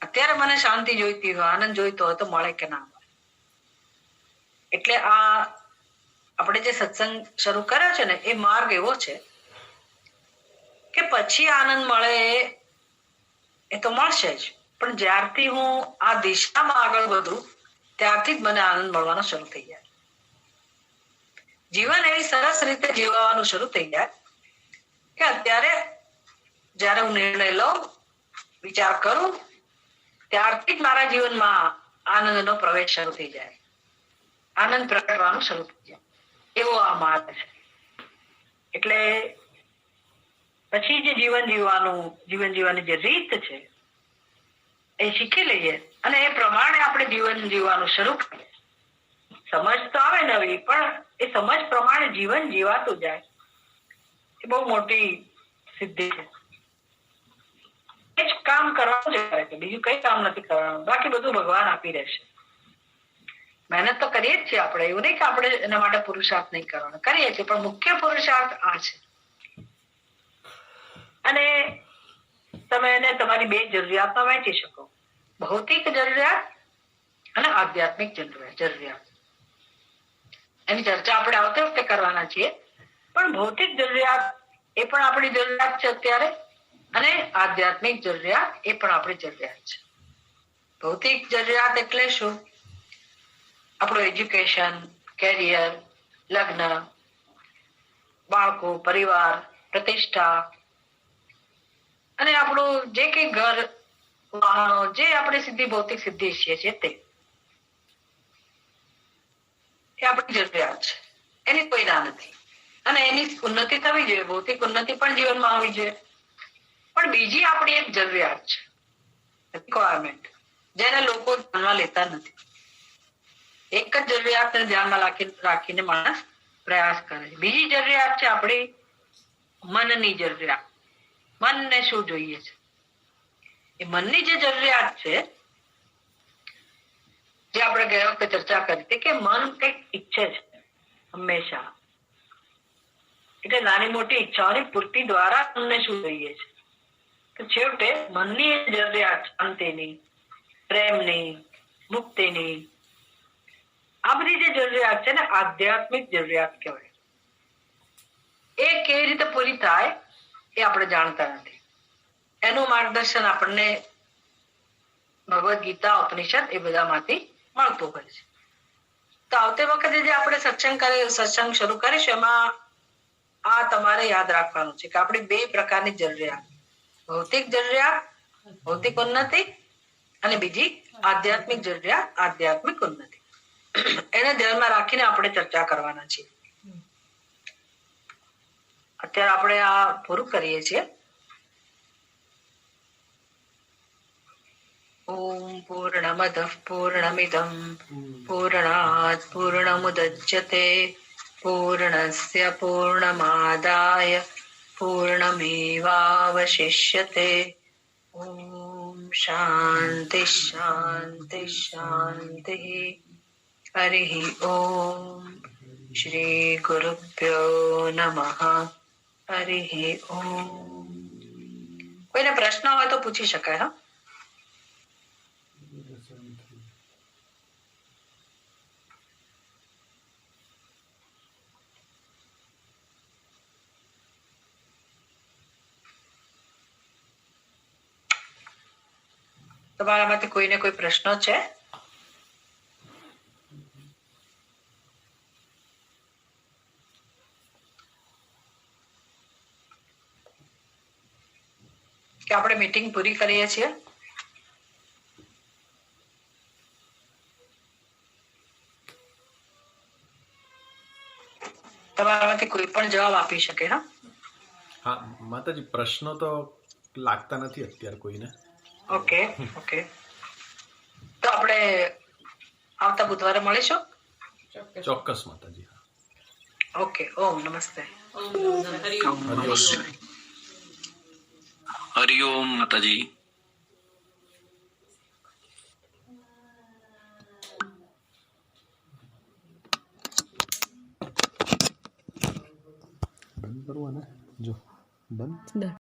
અત્યારે મને શાંતિ જોઈતી હોય, આનંદ જોઈતો હોય તો મળે કે ના મળે. એટલે આ આપણે જે સત્સંગ શરૂ કર્યો છે ને એ માર્ગ એવો છે કે પછી આનંદ મળે એ તો મળશે જ, પણ જ્યારથી હું આ દિશામાં આગળ વધું ત્યારથી જ મને આનંદ મળવાનો શરૂ થઈ જાય. જીવન એવી સરસ રીતે જીવવાનું શરૂ થઈ જાય કે અત્યારે જયારે હું નિર્ણય લઉં, વિચાર કરું, ત્યારથી જ મારા જીવનમાં આનંદનો પ્રવેશ શરૂ થઈ જાય, આનંદ પ્રગટવાનું શરૂ થઈ જાય. એવો આ માર્ગ છે. એટલે પછી જે જીવન જીવવાની જે રીત છે એ શીખી લઈએ અને એ પ્રમાણે આપણે જીવન જીવવાનું શરૂ કરીએ. સમજ તો આવે નવી, પણ એ સમજ પ્રમાણે જીવન જીવાતું જાય એ બહુ મોટી સિદ્ધિ છે. એ જ કામ કરવાનું છે, બીજું કઈ કામ નથી કરવાનું. બાકી બધું ભગવાન આપી રહેશે. મહેનત તો કરીએ જ છીએ આપણે, એવું નહીં કે આપણે એના માટે પુરુષાર્થ નહીં કરવાનો, કરીએ છીએ, પણ મુખ્ય પુરુષાર્થ આ છે. અને તમે એને તમારી બે જરૂરિયાતમાં વહેંચી શકો, ભૌતિક જરૂરિયાત અને આધ્યાત્મિક જરૂરિયાત. એની ચર્ચા આપણે આવતી વખતે કરવાના છીએ. પણ ભૌતિક જરૂરિયાત એ પણ આપણી જરૂરિયાત છે અત્યારે, અને આધ્યાત્મિક જરૂરિયાત એ પણ આપણી જરૂરિયાત છે. ભૌતિક જરૂરિયાત એટલે શું? આપણું એજ્યુકેશન, કેરિયર, લગ્ન, બાળકો, પરિવાર, પ્રતિષ્ઠા, અને આપણું જે કઈ ઘર, વાહનો, જે આપણે સીધી ભૌતિક સિદ્ધિ ઈચ્છીએ છીએ તે એ આપણી જરૂરિયાત છે. એની કોઈ ના નથી. અને એની ઉન્નતિ થવી જોઈએ, ભૌતિક ઉન્નતિ પણ જીવનમાં આવવી જોઈએ. પણ બીજી આપણી એક જરૂરિયાત છે, રિક્વાયરમેન્ટ, જેને લોકો ધ્યાનમાં લેતા નથી. એક જ જરૂરિયાતને ધ્યાનમાં રાખીને માણસ પ્રયાસ કરે છે. બીજી જરૂરિયાત છે આપણી મનની જરૂરિયાત. મનને શું જોઈએ છે? એ મનની જે જરૂરિયાત છે, જે આપણે ગયા વખતે ચર્ચા કરી હતી કે મન કંઈક ઈચ્છે છે હંમેશા. એટલે નાની મોટી ઈચ્છાઓની પૂર્તિ દ્વારા મનને શું જોઈએ છે? તો છેવટે મનની જરૂરિયાત શાંતિની, પ્રેમની, મુક્તિની, આ બધી જે જરૂરિયાત છે ને આધ્યાત્મિક જરૂરિયાત કહેવાય. એ કેવી રીતે પૂરી થાય એ આપણે જાણતા નથી. એનું માર્ગદર્શન આપણને ભગવદ્ ગીતા, ઉપનિષદ એ બધામાંથી મળતું હોય છે. તો આવતી વખતે જે આપણે સત્સંગ શરૂ કરીશું એમાં આ તમારે યાદ રાખવાનું છે કે આપણી બે પ્રકારની જરૂરિયાત, ભૌતિક જરૂરિયાત, ભૌતિક ઉન્નતિ, અને બીજી આધ્યાત્મિક જરૂરિયાત, આધ્યાત્મિક ઉન્નતિ. એને ધ્યાનમાં રાખીને આપણે ચર્ચા કરવાના છીએ. અત્યારે આપણે આ પૂરું કરીએ છીએ. ઓમ પૂર્ણમદ પૂર્ણમિદં પૂર્ણાત પૂર્ણમુદચ્યતે પૂર્ણસ્ય પૂર્ણમાદાય પૂર્ણમેવાવશિષ્યતે. ઓમ શાંતિ શાંતિ શાંતિ. હરિ ઓમ. શ્રી ગુરુભ્યો નમઃ. હરિ ઓમ. કોઈને પ્રશ્ન હોય તો પૂછી શકાય. હા, તમારામાંથી કોઈને કોઈ પ્રશ્નો છે? કે આપણે મીટિંગ પૂરી કરીએ છીએ? તમારામાંથી કોઈ પણ જવાબ આપી શકે. હા,
હા માતાજી, પ્રશ્નો તો લાગતા નથી અત્યારે કોઈને.
Okay okay. તો આપણે આવતા બુધવારે મળીશું.
ચોક્કસ માતાજી.
ઓકે. ઓમ નમસ્તે.
હરિઓમ માતાજી.
બંધ કરવું ને, જો બંધ